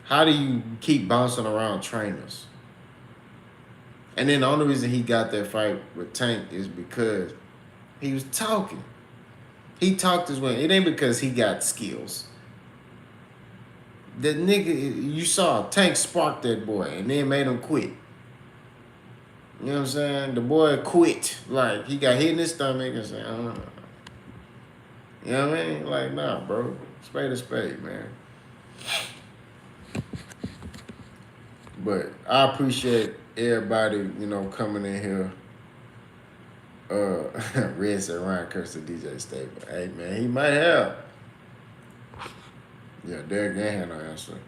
how do you keep bouncing around trainers? And then the only reason he got that fight with Tank is because he was talking. He talked his way. It ain't because he got skills. That nigga, you saw Tank spark that boy and then made him quit. You know what I'm saying? The boy quit. Like, he got hit in his stomach and said, You know what I mean? Like, nah, bro. Spade to spade, man. But I appreciate everybody, coming in here. Red said Ryan cursed the DJ Stable. Hey, man, he might have. Yeah, Derek ain't had no answer.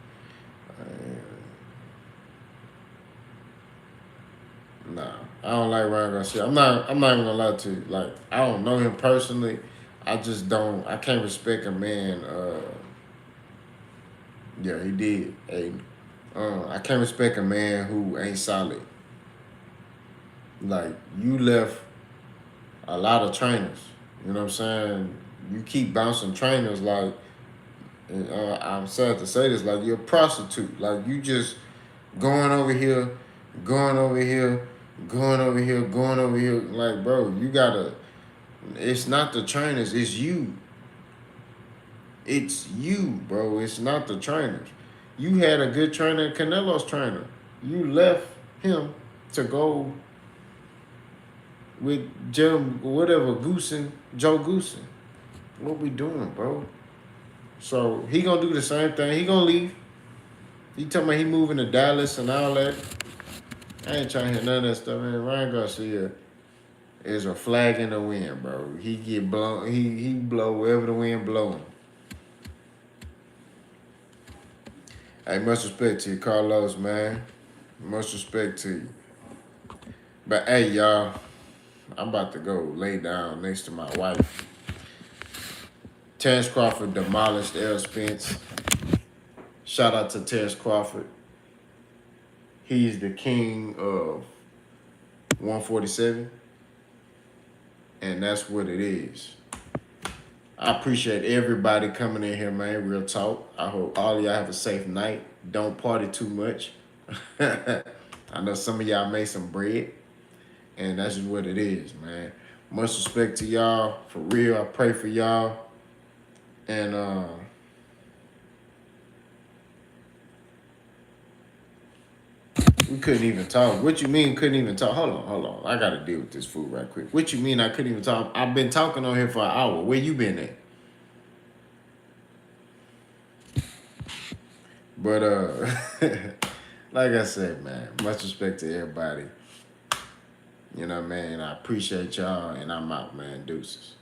Nah, I don't like Ryan Garcia. I'm not even gonna lie to you. Like, I don't know him personally. I just don't. I can't respect a man. Yeah, he did. Hey, I can't respect a man who ain't solid. Like, you left a lot of trainers. You know what I'm saying? You keep bouncing trainers like, I'm sad to say this, like you're a prostitute. Like, you just going over here, going over here, going over here, going over here. Like, bro, you gotta, it's not the trainers, it's you. It's you, bro. It's not the trainers. You had a good trainer, Canelo's trainer. You left him to go with Joe Goosen. What we doing, bro? So he gonna do the same thing. He gonna leave. He talking about he moving to Dallas and all that. I ain't trying to hear none of that stuff, man. Ryan Garcia is a flag in the wind, bro. He get blown. He blow wherever the wind blowing. Hey, much respect to you, Carlos, man. Much respect to you. But hey, y'all, I'm about to go lay down next to my wife. Terence Crawford demolished Errol Spence. Shout out to Terence Crawford. He's the king of 147, and that's what it is. I appreciate everybody coming in here, man. Real talk. I hope all of y'all have a safe night. Don't party too much. I know some of y'all made some bread, and that's just what it is, man. Much respect to y'all. For real, I pray for y'all. And we couldn't even talk. What you mean couldn't even talk? Hold on. I gotta deal with this food right quick. What you mean I couldn't even talk? I've been talking on here for an hour. Where you been at? But like I said, man, much respect to everybody. You know what I mean? I appreciate y'all, and I'm out, man. Deuces.